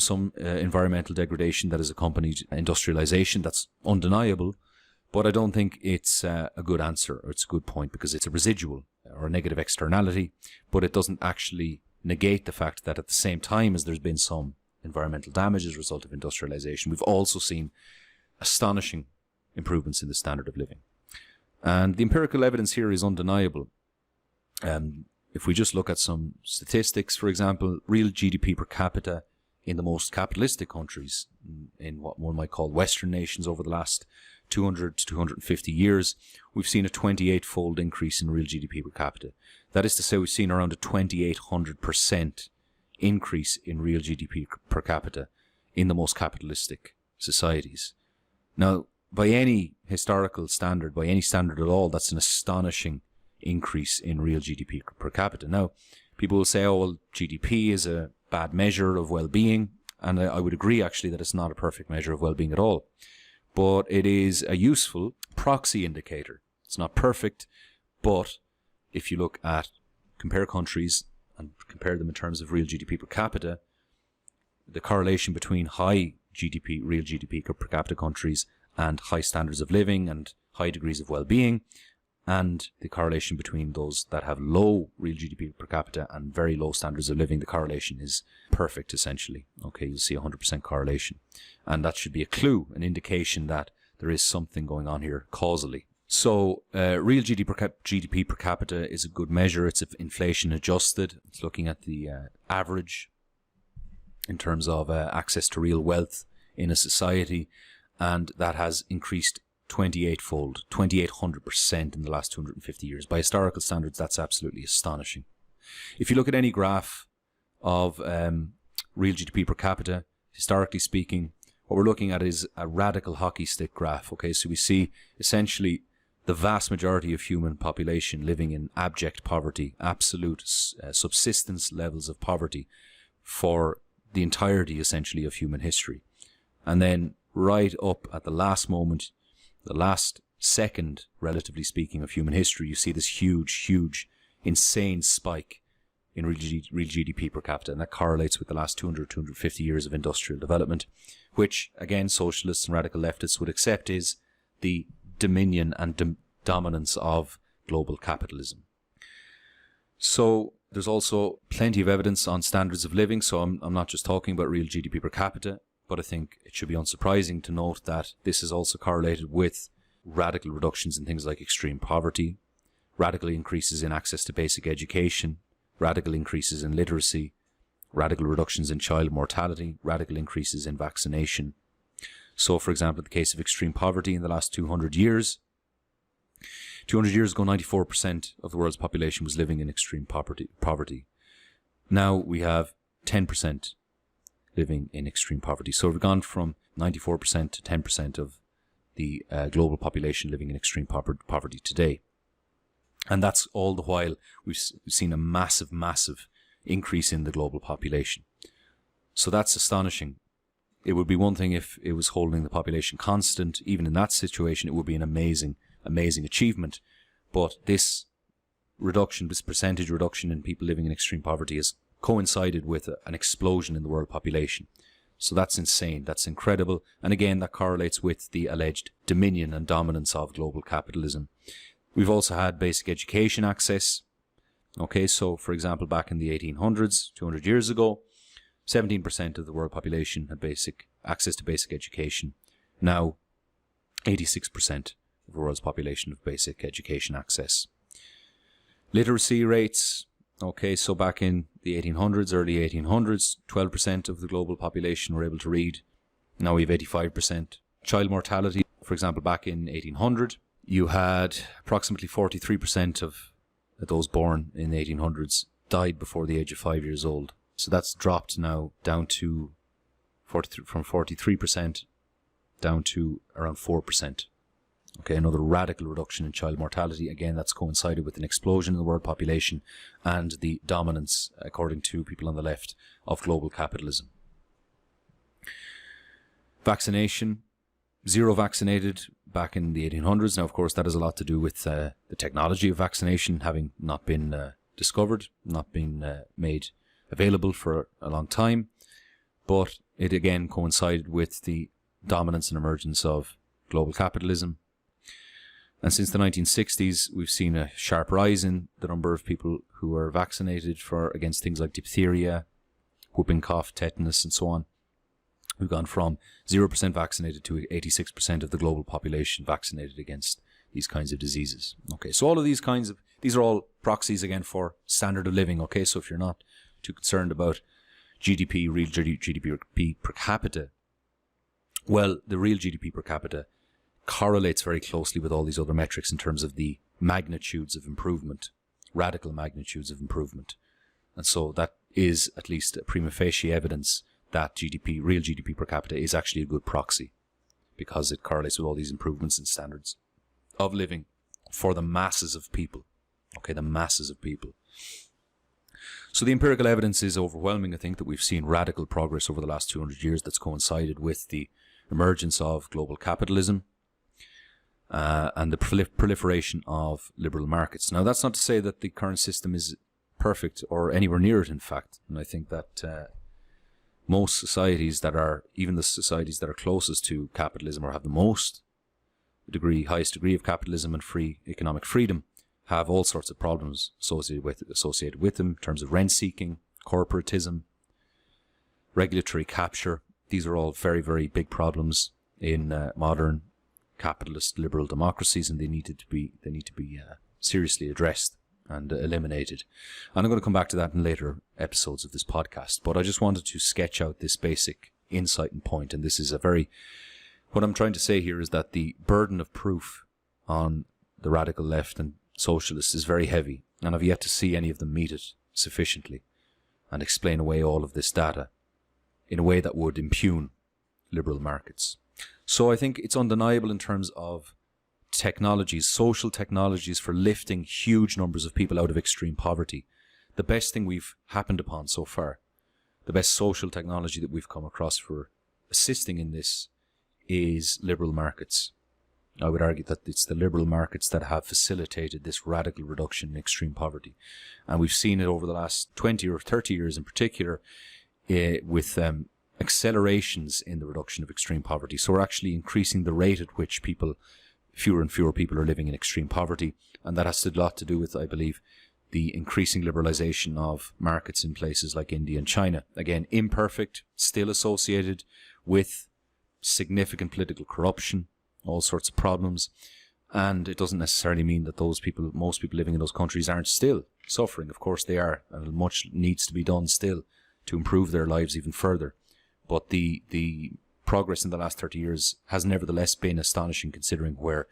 some environmental degradation that has accompanied industrialization. That's undeniable. But I don't think it's a good answer, or it's a good point, because it's a residual or a negative externality, but it doesn't actually negate the fact that at the same time as there's been some environmental damage as a result of industrialization, we've also seen astonishing improvements in the standard of living. And the empirical evidence here is undeniable. If we just look at some statistics, for example, real GDP per capita in the most capitalistic countries, in what one might call Western nations over the last 200 to 250 years, we've seen a 28-fold increase in real GDP per capita. That is to say, we've seen around a 2,800% increase in real GDP per capita in the most capitalistic societies. Now, by any historical standard, by any standard at all, that's an astonishing increase in real GDP per capita. Now, people will say, oh, well, GDP is a bad measure of well-being, and I would agree, actually, that it's not a perfect measure of well-being at all. But it is a useful proxy indicator. It's not perfect, but if you compare countries and compare them in terms of real GDP per capita, the correlation between high GDP, real GDP per capita countries and high standards of living and high degrees of well-being, and the correlation between those that have low real GDP per capita and very low standards of living, the correlation is perfect, essentially. Okay, you'll see 100% correlation. And that should be a clue, an indication that there is something going on here causally. So real GDP per capita is a good measure. It's inflation adjusted. It's looking at the average in terms of access to real wealth in a society, and that has increased 28-fold, 2,800% in the last 250 years. By historical standards, that's absolutely astonishing. If you look at any graph of real GDP per capita, historically speaking, what we're looking at is a radical hockey stick graph. Okay, so we see essentially the vast majority of human population living in abject poverty, absolute subsistence levels of poverty for the entirety, essentially, of human history. And then right up at the last moment, the last second, relatively speaking, of human history, you see this huge, insane spike in real GDP per capita, and that correlates with the last 250 years of industrial development, which, again, socialists and radical leftists would accept is the dominion and dominance of global capitalism. So there's also plenty of evidence on standards of living, so I'm not just talking about real GDP per capita, but I think it should be unsurprising to note that this is also correlated with radical reductions in things like extreme poverty, radical increases in access to basic education, radical increases in literacy, radical reductions in child mortality, radical increases in vaccination. So, for example, in the case of extreme poverty in the last 200 years, 200 years ago, 94% of the world's population was living in extreme poverty. Now we have 10% living in extreme poverty. So we've gone from 94% to 10% of the global population living in extreme poverty today. And that's all the while we've seen a massive increase in the global population. So that's astonishing. It would be one thing if it was holding the population constant. Even in that situation, it would be an amazing achievement. But this reduction, this percentage reduction in people living in extreme poverty has coincided with an explosion in the world population. So that's insane. That's incredible. And again, that correlates with the alleged dominion and dominance of global capitalism. We've also had basic education access. Okay, so for example, back in the 1800s, 200 years ago, 17% of the world population had access to basic education. Now, 86% of the world's population have basic education access. Literacy rates. Okay, so back in the 1800s, early 1800s, 12% of the global population were able to read. Now we have 85%. Child mortality, for example, back in 1800, you had approximately 43% of those born in the 1800s died before the age of 5 years old. So that's dropped now down to from 43% down to around 4%. Okay, another radical reduction in child mortality. Again, that's coincided with an explosion in the world population and the dominance, according to people on the left, of global capitalism. Vaccination, zero vaccinated back in the 1800s. Now, of course, that has a lot to do with the technology of vaccination having not been discovered, not been made available for a long time. But it again coincided with the dominance and emergence of global capitalism. And since the 1960s, we've seen a sharp rise in the number of people who are vaccinated against things like diphtheria, whooping cough, tetanus, and so on. We've gone from 0% vaccinated to 86% of the global population vaccinated against these kinds of diseases. Okay, so all of these are all proxies again for standard of living. Okay, so if you're not too concerned about GDP, real GDP per capita, well, the real GDP per capita correlates very closely with all these other metrics in terms of the magnitudes of improvement, radical magnitudes of improvement. And so that is at least a prima facie evidence that real GDP per capita is actually a good proxy, because it correlates with all these improvements in standards of living for the masses of people. Okay, the masses of people. So the empirical evidence is overwhelming. I think that we've seen radical progress over the last 200 years that's coincided with the emergence of global capitalism and the proliferation of liberal markets. Now, that's not to say that the current system is perfect or anywhere near it, in fact. And I think that most societies even the societies that are closest to capitalism or have the highest degree of capitalism and free economic freedom, have all sorts of problems associated with them in terms of rent seeking, corporatism, regulatory capture. These are all very, very big problems in modern capitalist liberal democracies, and they need to be seriously addressed and eliminated. And I'm going to come back to that in later episodes of this podcast. But I just wanted to sketch out this basic insight and point, and this is what I'm trying to say here is that the burden of proof on the radical left and socialists is very heavy, and I've yet to see any of them meet it sufficiently and explain away all of this data in a way that would impugn liberal markets. So I think it's undeniable in terms of technologies, social technologies for lifting huge numbers of people out of extreme poverty. The best thing we've happened upon so far, the best social technology that we've come across for assisting in this is liberal markets. I would argue that it's the liberal markets that have facilitated this radical reduction in extreme poverty. And we've seen it over the last 20 or 30 years in particular with accelerations in the reduction of extreme poverty. So we're actually increasing the rate at which fewer and fewer people are living in extreme poverty. And that has a lot to do with, I believe, the increasing liberalization of markets in places like India and China. Again, imperfect, still associated with significant political corruption, all sorts of problems, and it doesn't necessarily mean that most people living in those countries aren't still suffering. Of course they are, and much needs to be done still to improve their lives even further. But the progress in the last 30 years has nevertheless been astonishing, considering where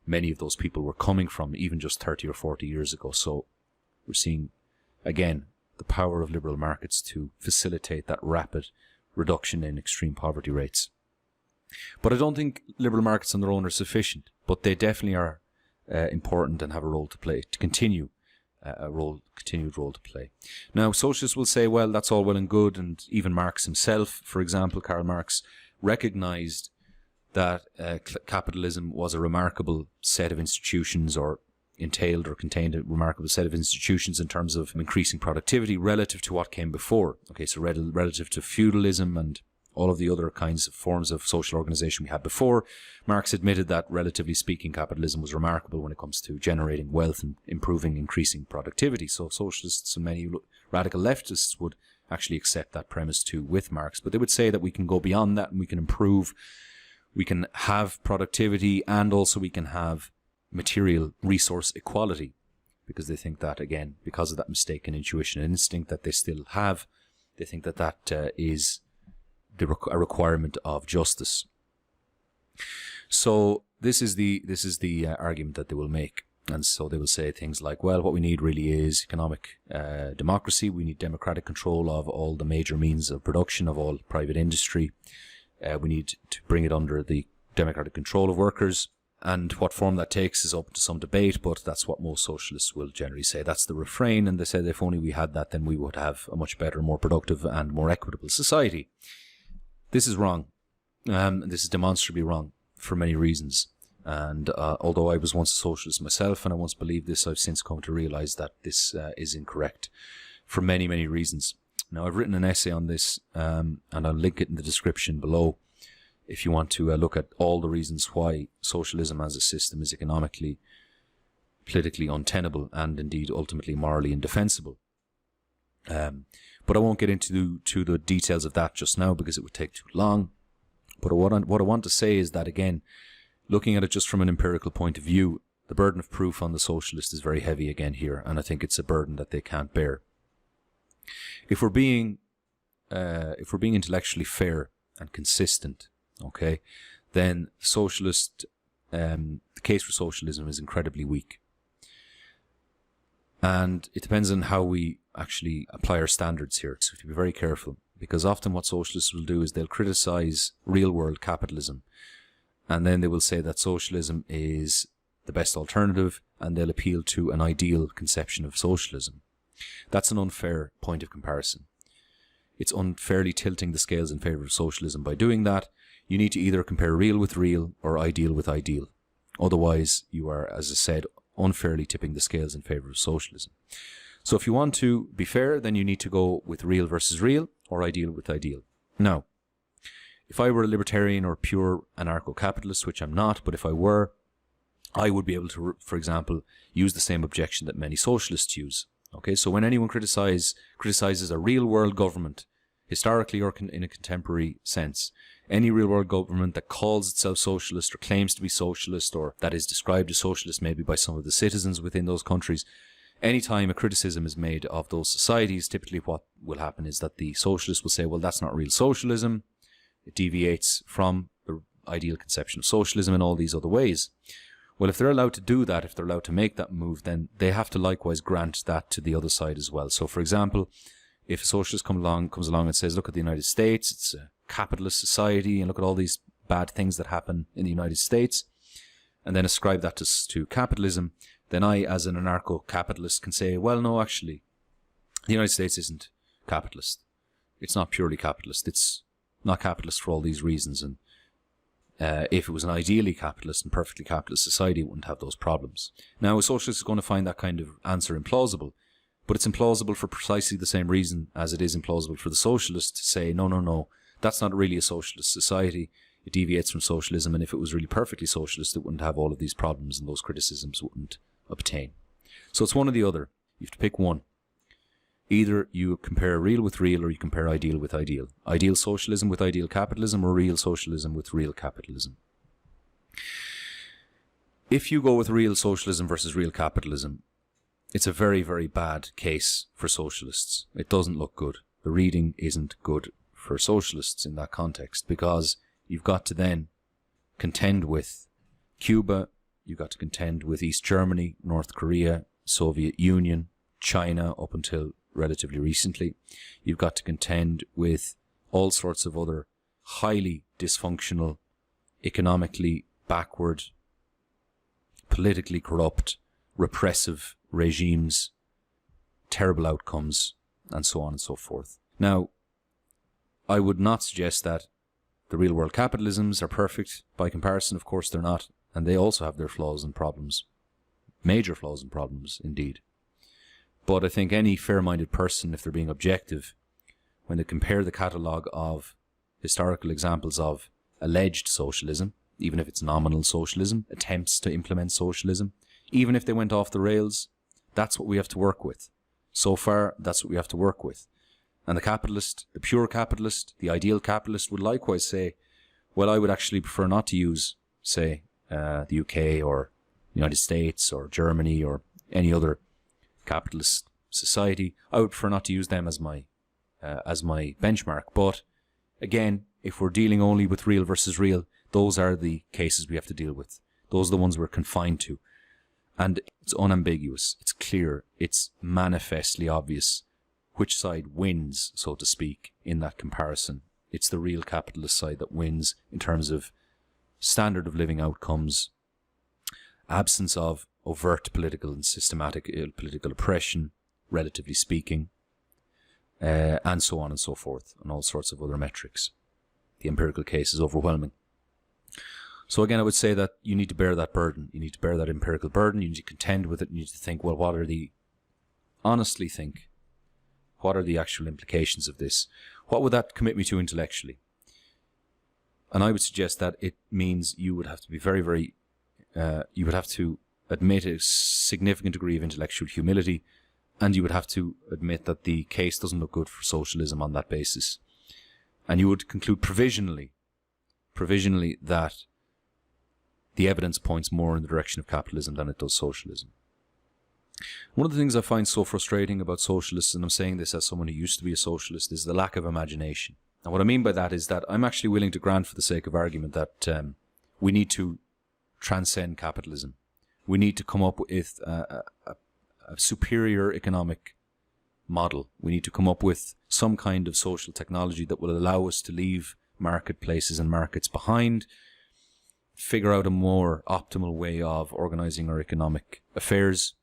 many of those people were coming from even just 30 or 40 years ago. So we're seeing, again, the power of liberal markets to facilitate that rapid reduction in extreme poverty rates. But I don't think liberal markets on their own are sufficient, but they definitely are important and have a role to play, to continued role to play. Now, socialists will say, well, that's all well and good, and even Marx himself, for example, Karl Marx, recognized that capitalism was a remarkable set of institutions, or entailed or contained a remarkable set of institutions in terms of increasing productivity relative to what came before. Okay, so relative to feudalism and all of the other kinds of forms of social organization we had before. Marx admitted that, relatively speaking, capitalism was remarkable when it comes to generating wealth and increasing productivity. So socialists and many radical leftists would actually accept that premise too with Marx. But they would say that we can go beyond that and we can improve, we can have productivity, and also we can have material resource equality, because they think that, again, because of that mistaken intuition and instinct that they still have, they think that is a requirement of justice. So this is the argument that they will make, and so they will say things like, well, what we need really is economic democracy. We need democratic control of all the major means of production, of all private industry. We need to bring it under the democratic control of workers, and what form that takes is open to some debate, but that's what most socialists will generally say. That's the refrain, and they said if only we had that, then we would have a much better, more productive and more equitable society. This is wrong. This is demonstrably wrong for many reasons. And although I was once a socialist myself and I once believed this, I've since come to realize that this is incorrect for many, many reasons. Now, I've written an essay on this, and I'll link it in the description below if you want to look at all the reasons why socialism as a system is economically, politically untenable, and indeed ultimately morally indefensible. But I won't get into the details of that just now because it would take too long. But what I want to say is that, again, looking at it just from an empirical point of view, the burden of proof on the socialist is very heavy again here, and I think it's a burden that they can't bear. If we're being intellectually fair and consistent, okay, then the case for socialism is incredibly weak. And it depends on how we actually apply our standards here. So we have to be very careful, because often what socialists will do is they'll criticize real-world capitalism, and then they will say that socialism is the best alternative, and they'll appeal to an ideal conception of socialism. That's an unfair point of comparison. It's unfairly tilting the scales in favor of socialism by doing that. You need to either compare real with real or ideal with ideal. Otherwise, you are, as I said, unfairly tipping the scales in favor of socialism. So if you want to be fair, then you need to go with real versus real or ideal with ideal. Now, if I were a libertarian or pure anarcho-capitalist, which I'm not, but if I were, I would be able to, for example, use the same objection that many socialists use. Okay, so when anyone criticizes a real-world government, historically or in a contemporary sense, Any real-world government that calls itself socialist or claims to be socialist, or that is described as socialist maybe by some of the citizens within those countries, anytime a criticism is made of those societies, typically what will happen is that the socialists will say, well, that's not real socialism. It deviates from the ideal conception of socialism in all these other ways. Well, if they're allowed to do that, if they're allowed to make that move, then they have to likewise grant that to the other side as well. So, for example, if a socialist comes along and says, look at the United States, it's a capitalist society, and look at all these bad things that happen in the United States, and then ascribe that to capitalism, then I, as an anarcho-capitalist, can say, well, no, actually, the United States isn't capitalist. It's not purely capitalist. It's not capitalist for all these reasons. And if it was an ideally capitalist and perfectly capitalist society, it wouldn't have those problems. Now, a socialist is going to find that kind of answer implausible, but it's implausible for precisely the same reason as it is implausible for the socialist to say, no, that's not really a socialist society. It deviates from socialism, and if it was really perfectly socialist, it wouldn't have all of these problems and those criticisms wouldn't obtain. So it's one or the other. You have to pick one. Either you compare real with real, or you compare ideal with ideal. Ideal socialism with ideal capitalism, or real socialism with real capitalism. If you go with real socialism versus real capitalism, it's a very, very bad case for socialists. It doesn't look good. The reading isn't good for socialists in that context, because you've got to then contend with Cuba, you've got to contend with East Germany, North Korea, Soviet Union, China up until relatively recently. You've got to contend with all sorts of other highly dysfunctional, economically backward, politically corrupt, repressive regimes, terrible outcomes, and so on and so forth. Now, I would not suggest that the real world capitalisms are perfect. By comparison, of course, they're not. And they also have their flaws and problems. Major flaws and problems, indeed. But I think any fair-minded person, if they're being objective, when they compare the catalogue of historical examples of alleged socialism, even if it's nominal socialism, attempts to implement socialism, even if they went off the rails, that's what we have to work with. So far, that's what we have to work with. And the capitalist, the pure capitalist, the ideal capitalist would likewise say, well, I would actually prefer not to use, say, the UK or the United States or Germany or any other capitalist society. I would prefer not to use them as my benchmark. But again, if we're dealing only with real versus real, those are the cases we have to deal with. Those are the ones we're confined to. And it's unambiguous, it's clear, it's manifestly obvious which side wins, so to speak, in that comparison. It's the real capitalist side that wins in terms of standard of living outcomes, absence of overt political and systematic political oppression, relatively speaking, and so on and so forth, and all sorts of other metrics. The empirical case is overwhelming. So again, I would say that you need to bear that burden. You need to bear that empirical burden. You need to contend with it. You need to think, well, honestly think, what are the actual implications of this? What would that commit me to intellectually? And I would suggest that it means you would have to be very, very, you would have to admit a significant degree of intellectual humility, and you would have to admit that the case doesn't look good for socialism on that basis. And you would conclude provisionally that the evidence points more in the direction of capitalism than it does socialism. One of the things I find so frustrating about socialists, and I'm saying this as someone who used to be a socialist, is the lack of imagination. And what I mean by that is that I'm actually willing to grant, for the sake of argument, that we need to transcend capitalism. We need to come up with a superior economic model. We need to come up with some kind of social technology that will allow us to leave marketplaces and markets behind, figure out a more optimal way of organizing our economic affairs.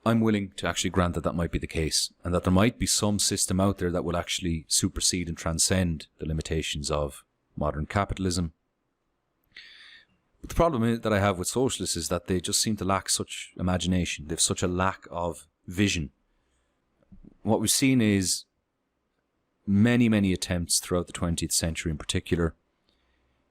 I'm willing to actually grant that that might be the case, and that there might be some system out there that will actually supersede and transcend the limitations of modern capitalism. But the problem that I have with socialists is that they just seem to lack such imagination. They have such a lack of vision. What we've seen is many, many attempts throughout the 20th century in particular,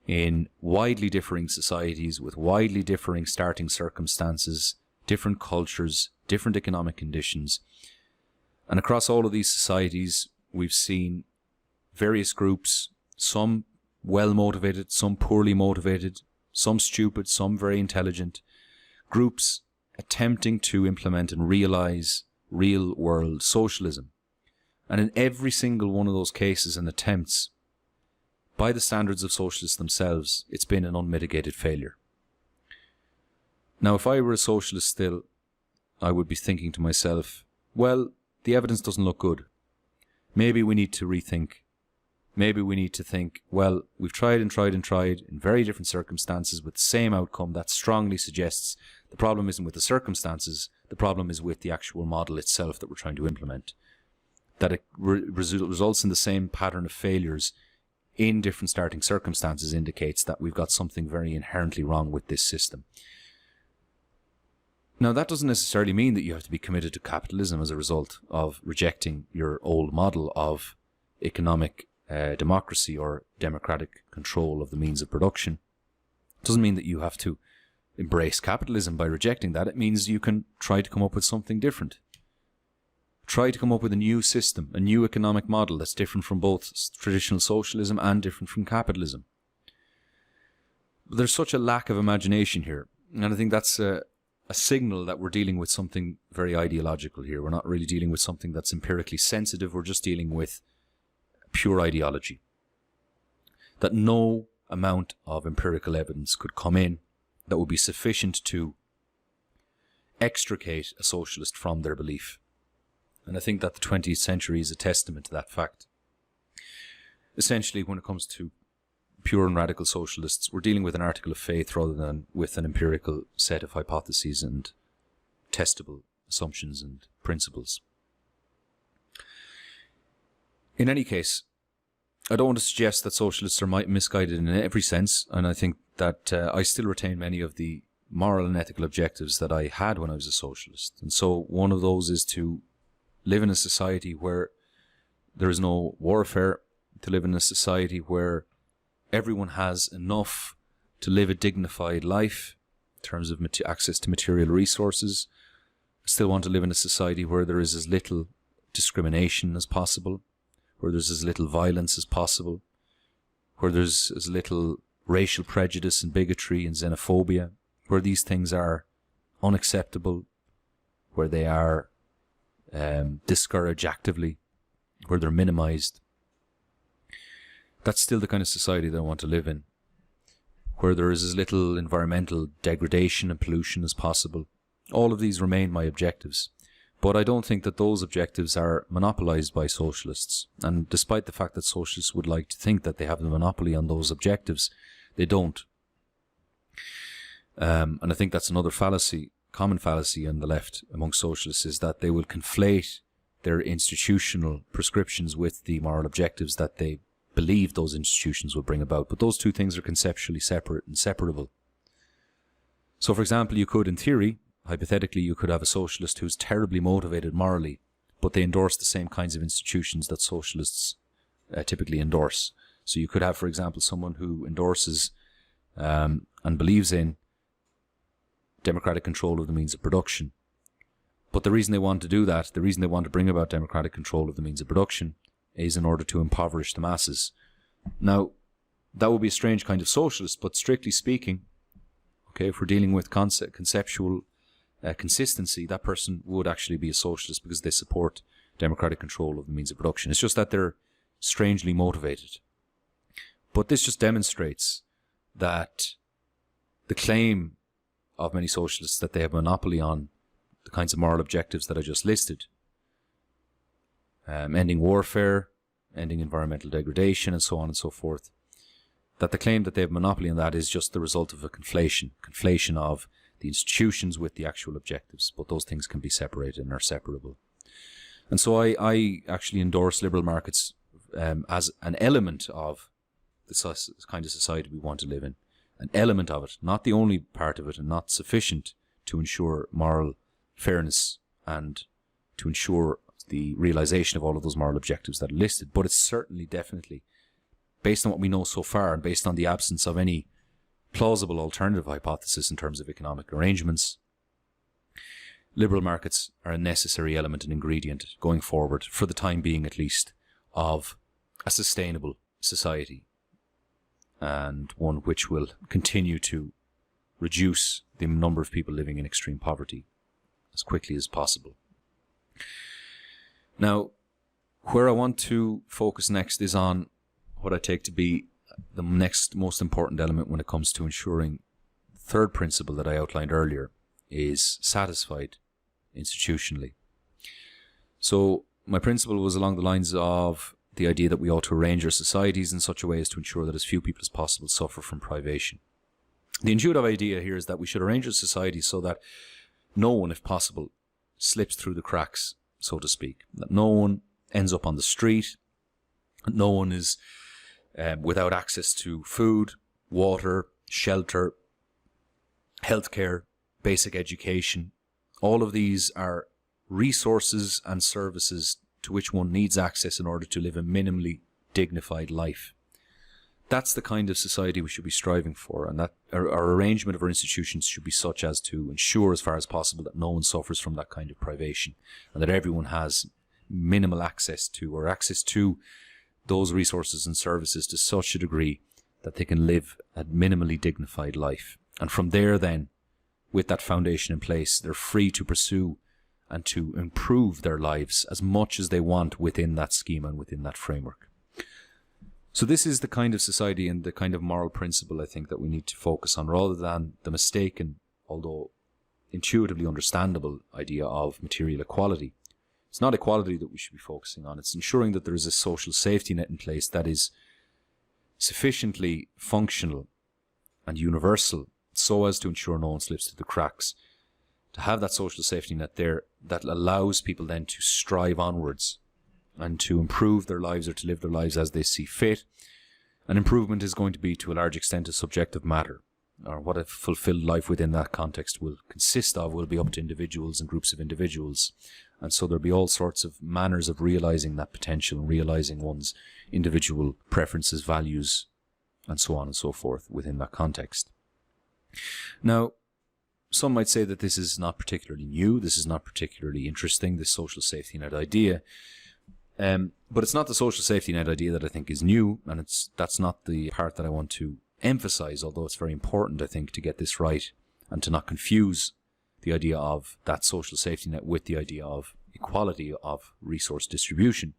in widely differing societies with widely differing starting circumstances, different cultures, different economic conditions. And across all of these societies, we've seen various groups some well-motivated, some poorly motivated, some stupid, some very intelligent, groups attempting to implement and realize real-world socialism. And in every single one of those cases and attempts, by the standards of socialists themselves, it's been an unmitigated failure. Now, if I were a socialist still, I would be thinking to myself, well, the evidence doesn't look good. Maybe we need to rethink. Maybe we need to think, well, we've tried and tried and tried in very different circumstances with the same outcome. That strongly suggests the problem isn't with the circumstances, the problem is with the actual model itself that we're trying to implement. That it results in the same pattern of failures in different starting circumstances indicates that we've got something very inherently wrong with this system. Now, that doesn't necessarily mean that you have to be committed to capitalism as a result of rejecting your old model of economic democracy or democratic control of the means of production. It doesn't mean that you have to embrace capitalism by rejecting that. It means you can try to come up with something different. Try to come up with a new system, a new economic model that's different from both traditional socialism and different from capitalism. But there's such a lack of imagination here, and I think that's a signal that we're dealing with something very ideological here. We're not really dealing with something that's empirically sensitive, we're just dealing with pure ideology. That no amount of empirical evidence could come in that would be sufficient to extricate a socialist from their belief. And I think that the 20th century is a testament to that fact. Essentially, when it comes to pure and radical socialists, we're dealing with an article of faith rather than with an empirical set of hypotheses and testable assumptions and principles. In any case, I don't want to suggest that socialists are misguided in every sense, and I think that I still retain many of the moral and ethical objectives that I had when I was a socialist. And so one of those is to live in a society where there is no warfare, to live in a society where everyone has enough to live a dignified life in terms of access to material resources. I still want to live in a society where there is as little discrimination as possible, where there's as little violence as possible, where there's as little racial prejudice and bigotry and xenophobia, where these things are unacceptable, where they are discouraged actively, where they're minimized. That's still the kind of society that I want to live in, where there is as little environmental degradation and pollution as possible. All of these remain my objectives, but I don't think that those objectives are monopolized by socialists. And despite the fact that socialists would like to think that they have the monopoly on those objectives, they don't. And I think that's another fallacy, common fallacy on the left among socialists, is that they will conflate their institutional prescriptions with the moral objectives that they believe those institutions will bring about. But those two things are conceptually separate and separable. So, for example, you could, in theory, hypothetically, you could have a socialist who's terribly motivated morally, but they endorse the same kinds of institutions that socialists typically endorse. So you could have, for example, someone who endorses and believes in democratic control of the means of production. But the reason they want to do that, the reason they want to bring about democratic control of the means of production, is in order to impoverish the masses. Now, that would be a strange kind of socialist, but strictly speaking, okay, if we're dealing with conceptual consistency, that person would actually be a socialist because they support democratic control of the means of production. It's just that they're strangely motivated. But this just demonstrates that the claim of many socialists that they have a monopoly on the kinds of moral objectives that I just listed, ending warfare, ending environmental degradation, and so on and so forth, that the claim that they have monopoly on that is just the result of a conflation of the institutions with the actual objectives. But those things can be separated and are separable. And so I actually endorse liberal markets as an element of the kind of society we want to live in. An element of it, not the only part of it, and not sufficient to ensure moral fairness and to ensure the realization of all of those moral objectives that are listed. But it's certainly, definitely, based on what we know so far and based on the absence of any plausible alternative hypothesis in terms of economic arrangements, liberal markets are a necessary element and ingredient going forward, for the time being at least, of a sustainable society, and one which will continue to reduce the number of people living in extreme poverty as quickly as possible. Now, where I want to focus next is on what I take to be the next most important element when it comes to ensuring the third principle that I outlined earlier is satisfied institutionally. So my principle was along the lines of the idea that we ought to arrange our societies in such a way as to ensure that as few people as possible suffer from privation. The intuitive idea here is that we should arrange our society so that no one, if possible, slips through the cracks, so to speak. That no one ends up on the street, no one is without access to food, water, shelter, healthcare, basic education. All of these are resources and services to which one needs access in order to live a minimally dignified life. That's the kind of society we should be striving for, and that our arrangement of our institutions should be such as to ensure as far as possible that no one suffers from that kind of privation, and that everyone has minimal access to, or access to, those resources and services to such a degree that they can live a minimally dignified life. And from there then, with that foundation in place, they're free to pursue and to improve their lives as much as they want within that schema and within that framework. So this is the kind of society and the kind of moral principle I think that we need to focus on, rather than the mistaken, although intuitively understandable, idea of material equality. It's not equality that we should be focusing on. It's ensuring that there is a social safety net in place that is sufficiently functional and universal so as to ensure no one slips through the cracks. To have that social safety net there that allows people then to strive onwards and to improve their lives or to live their lives as they see fit. And improvement is going to be to a large extent a subjective matter, or what a fulfilled life within that context will consist of will be up to individuals and groups of individuals. And so there'll be all sorts of manners of realizing that potential and realizing one's individual preferences, values, and so on and so forth within that context. Now, some might say that this is not particularly new, this is not particularly interesting, this social safety net idea. But it's not the social safety net idea that I think is new, and that's not the part that I want to emphasize, although it's very important, I think, to get this right and to not confuse the idea of that social safety net with the idea of equality of resource distribution.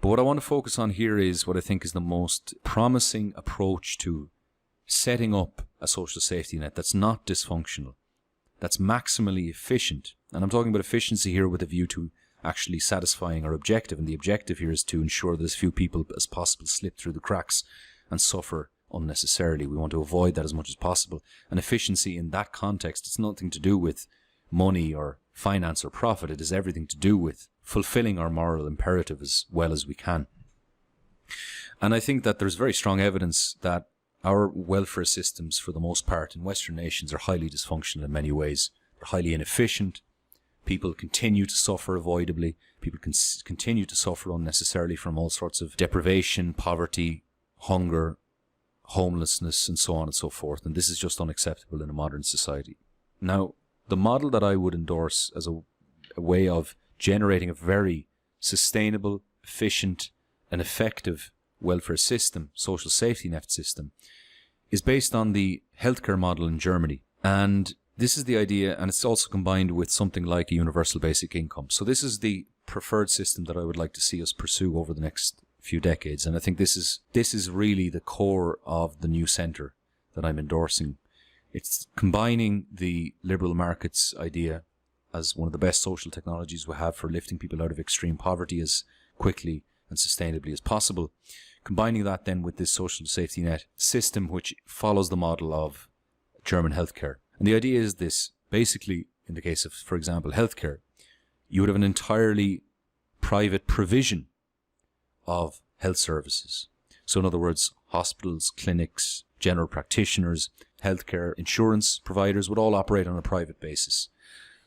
But what I want to focus on here is what I think is the most promising approach to setting up a social safety net that's not dysfunctional, that's maximally efficient. And I'm talking about efficiency here with a view to actually satisfying our objective. And the objective here is to ensure that as few people as possible slip through the cracks and suffer unnecessarily. We want to avoid that as much as possible. And efficiency in that context, it's nothing to do with money or finance or profit. It is everything to do with fulfilling our moral imperative as well as we can. And I think that there's very strong evidence that our welfare systems, for the most part, in Western nations are highly dysfunctional in many ways. They're highly inefficient. People continue to suffer avoidably. People continue to suffer unnecessarily from all sorts of deprivation, poverty, hunger, homelessness, and so on and so forth. And this is just unacceptable in a modern society. Now, the model that I would endorse as a way of generating a very sustainable, efficient, and effective welfare system, social safety net system, is based on the healthcare model in Germany. And this is the idea, and it's also combined with something like a universal basic income. So this is the preferred system that I would like to see us pursue over the next few decades. And I think this is really the core of the new centre that I'm endorsing. It's combining the liberal markets idea as one of the best social technologies we have for lifting people out of extreme poverty as quickly and sustainably as possible. Combining that then with this social safety net system which follows the model of German healthcare. And the idea is this: basically, in the case of, for example, healthcare, you would have an entirely private provision of health services. So in other words, hospitals, clinics, general practitioners, healthcare insurance providers would all operate on a private basis.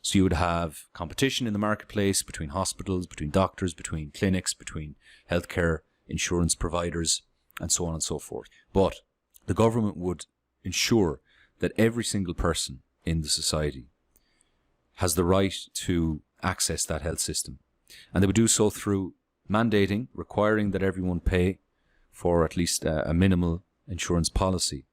So you would have competition in the marketplace between hospitals, between doctors, between clinics, between healthcare insurance providers, and so on and so forth. But the government would ensure that every single person in the society has the right to access that health system. And they would do so through mandating, requiring that everyone pay for at least a minimal insurance policy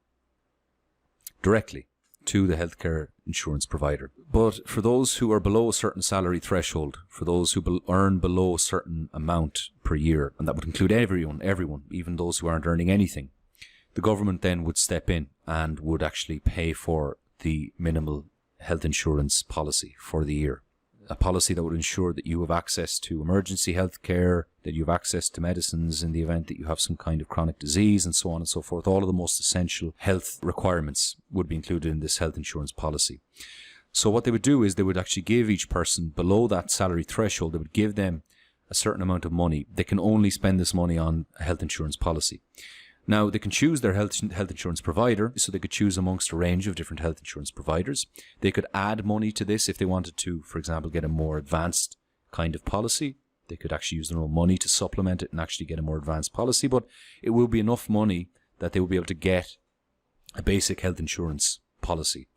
directly to the healthcare insurance provider. But for those who are below a certain salary threshold, for those who earn below a certain amount per year, and that would include everyone, even those who aren't earning anything, the government then would step in and would actually pay for the minimal health insurance policy for the year. A policy that would ensure that you have access to emergency health care, that you have access to medicines in the event that you have some kind of chronic disease, and so on and so forth. All of the most essential health requirements would be included in this health insurance policy. So what they would do is they would actually give each person below that salary threshold, they would give them a certain amount of money. They can only spend this money on a health insurance policy. Now, they can choose their health insurance provider, so they could choose amongst a range of different health insurance providers. They could add money to this if they wanted to, for example, get a more advanced kind of policy. They could actually use their own money to supplement it and actually get a more advanced policy, but it will be enough money that they will be able to get a basic health insurance policy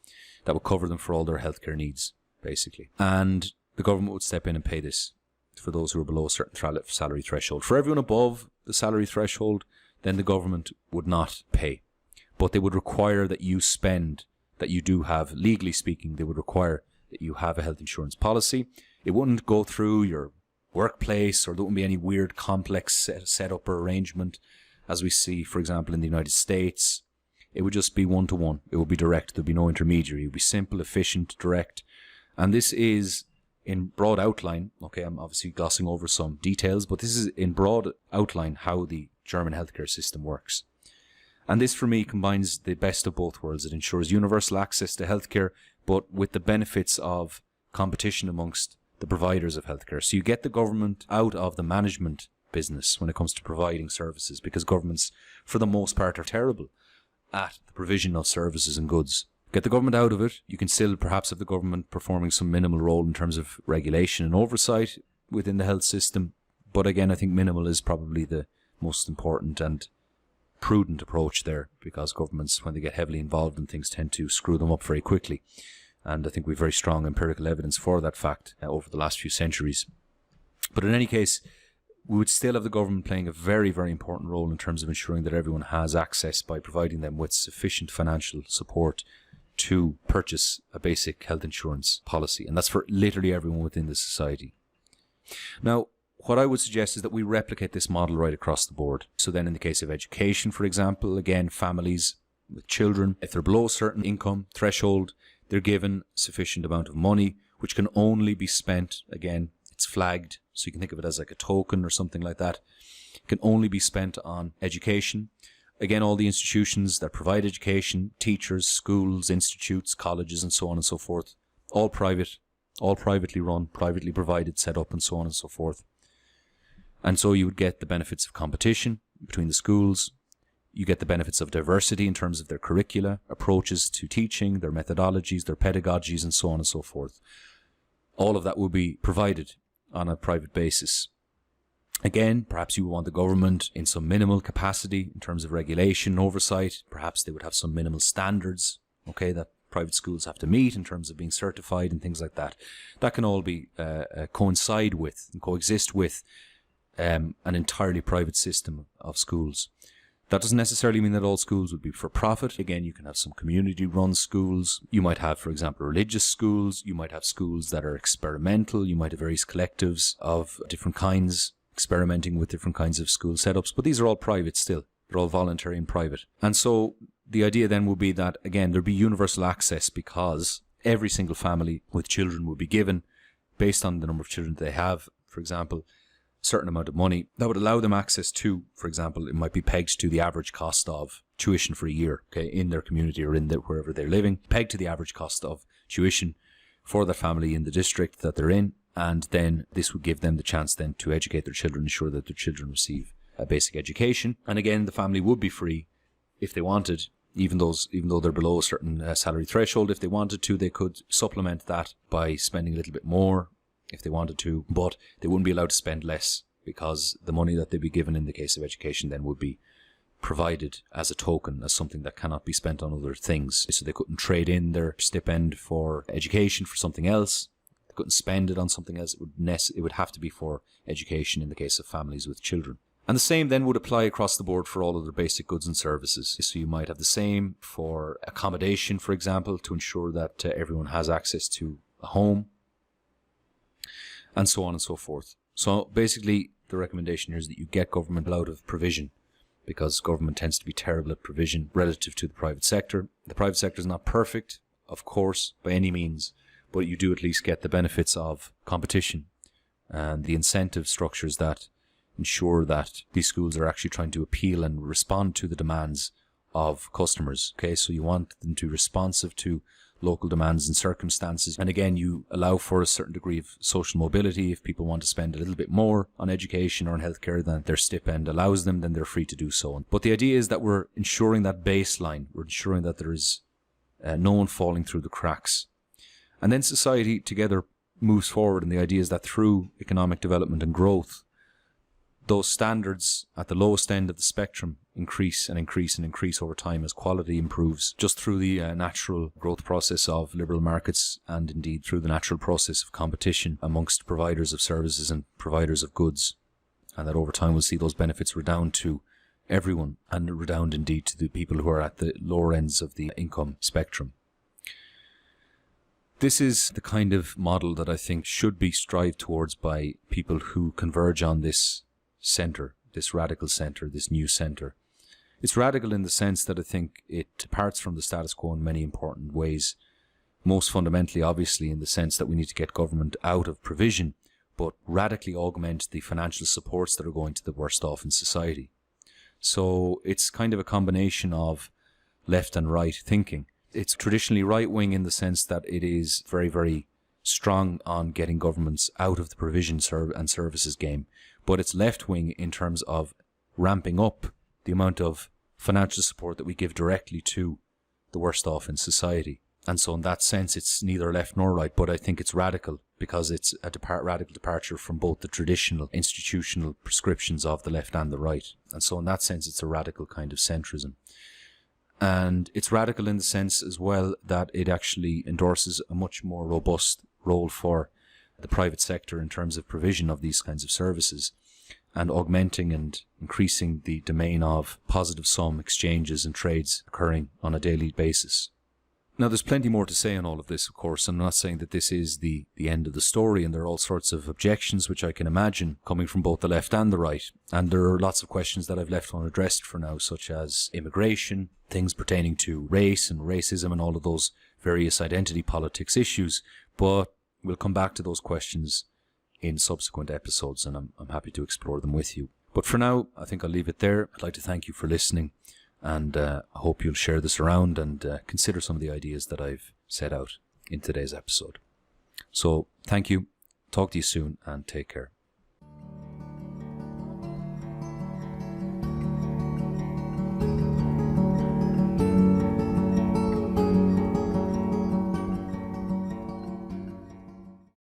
that would cover them for all their healthcare needs, basically. And the government would step in and pay this for those who are below a certain salary threshold. For everyone above the salary threshold, then the government would not pay. But they would require that you spend, that you do have, legally speaking, they would require that you have a health insurance policy. It wouldn't go through your workplace, or there wouldn't be any weird complex setup or arrangement as we see, for example, in the United States. It would just be one-to-one. It would be direct. There'd be no intermediary. It would be simple, efficient, direct. And this is, in broad outline, okay, I'm obviously glossing over some details, but this is in broad outline how the German healthcare system works. And this, for me, combines the best of both worlds. It ensures universal access to healthcare, but with the benefits of competition amongst the providers of healthcare. So you get the government out of the management business when it comes to providing services, because governments, for the most part, are terrible at the provision of services and goods. Get the government out of it. You can still perhaps have the government performing some minimal role in terms of regulation and oversight within the health system. But again, I think minimal is probably the most important and prudent approach there, because governments, when they get heavily involved in things, tend to screw them up very quickly. And I think we have very strong empirical evidence for that fact over the last few centuries. But in any case, we would still have the government playing a very, very important role in terms of ensuring that everyone has access by providing them with sufficient financial support to purchase a basic health insurance policy. And that's for literally everyone within the society. Now, what I would suggest is that we replicate this model right across the board. So then in the case of education, for example, again, families with children, if they're below a certain income threshold, they're given sufficient amount of money, which can only be spent, again, it's flagged, so you can think of it as like a token or something like that. It can only be spent on education. Again, all the institutions that provide education, teachers, schools, institutes, colleges, and so on and so forth, all private, all privately run, privately provided, set up, and so on and so forth. And so you would get the benefits of competition between the schools. You get the benefits of diversity in terms of their curricula, approaches to teaching, their methodologies, their pedagogies, and so on and so forth. All of that will be provided on a private basis. Again, perhaps you want the government in some minimal capacity in terms of regulation, oversight. Perhaps they would have some minimal standards, okay, that private schools have to meet in terms of being certified and things like that. That can all be coincide with and coexist with an entirely private system of schools. That doesn't necessarily mean that all schools would be for profit. Again, you can have some community-run schools. You might have, for example, religious schools. You might have schools that are experimental. You might have various collectives of different kinds experimenting with different kinds of school setups. But these are all private still. They're all voluntary and private. And so the idea then would be that, again, there'd be universal access because every single family with children would be given, based on the number of children they have, for example, certain amount of money that would allow them access to, for example, it might be pegged to the average cost of tuition for a year, okay, in their community or in wherever they're living, pegged to the average cost of tuition for the family in the district that they're in, and then this would give them the chance then to educate their children, ensure that their children receive a basic education. And again, the family would be free if they wanted, even though they're below a certain salary threshold. If they wanted to, they could supplement that by spending a little bit more if they wanted to, but they wouldn't be allowed to spend less, because the money that they'd be given in the case of education then would be provided as a token, as something that cannot be spent on other things. So they couldn't trade in their stipend for education for something else. They couldn't spend it on something else. It would have to be for education in the case of families with children. And the same then would apply across the board for all other basic goods and services. So you might have the same for accommodation, for example, to ensure that everyone has access to a home, and so on and so forth. So basically, the recommendation here is that you get government out of provision, because government tends to be terrible at provision relative to the private sector. The private sector is not perfect, of course, by any means, but you do at least get the benefits of competition and the incentive structures that ensure that these schools are actually trying to appeal and respond to the demands of customers. Okay, so you want them to be responsive to local demands and circumstances. And again, you allow for a certain degree of social mobility. If people want to spend a little bit more on education or on healthcare than their stipend allows them, then they're free to do so. But the idea is that we're ensuring that baseline. We're ensuring that there is no one falling through the cracks. And then society together moves forward, and the idea is that through economic development and growth, those standards at the lowest end of the spectrum increase and increase and increase over time as quality improves, just through the natural growth process of liberal markets, and indeed through the natural process of competition amongst providers of services and providers of goods. And that over time we'll see those benefits redound to everyone, and redound indeed to the people who are at the lower ends of the income spectrum. This is the kind of model that I think should be strived towards by people who converge on this centre, this radical centre, this new centre. It's radical in the sense that I think it departs from the status quo in many important ways. Most fundamentally, obviously, in the sense that we need to get government out of provision, but radically augment the financial supports that are going to the worst off in society. So it's kind of a combination of left and right thinking. It's traditionally right-wing in the sense that it is very, very strong on getting governments out of the provision and services game. But it's left-wing in terms of ramping up the amount of financial support that we give directly to the worst off in society. And so in that sense, it's neither left nor right, but I think it's radical because it's a radical departure from both the traditional institutional prescriptions of the left and the right. And so in that sense, it's a radical kind of centrism. And it's radical in the sense as well that it actually endorses a much more robust role for the private sector in terms of provision of these kinds of services, and augmenting and increasing the domain of positive sum exchanges and trades occurring on a daily basis. Now, there's plenty more to say on all of this, of course. I'm not saying that this is the end of the story, and there are all sorts of objections which I can imagine coming from both the left and the right. And there are lots of questions that I've left unaddressed for now, such as immigration, things pertaining to race and racism and all of those various identity politics issues. But we'll come back to those questions in subsequent episodes, and I'm happy to explore them with you. But for now, I think I'll leave it there. I'd like to thank you for listening, and I hope you'll share this around and consider some of the ideas that I've set out in today's episode. So, thank you, talk to you soon, and take care.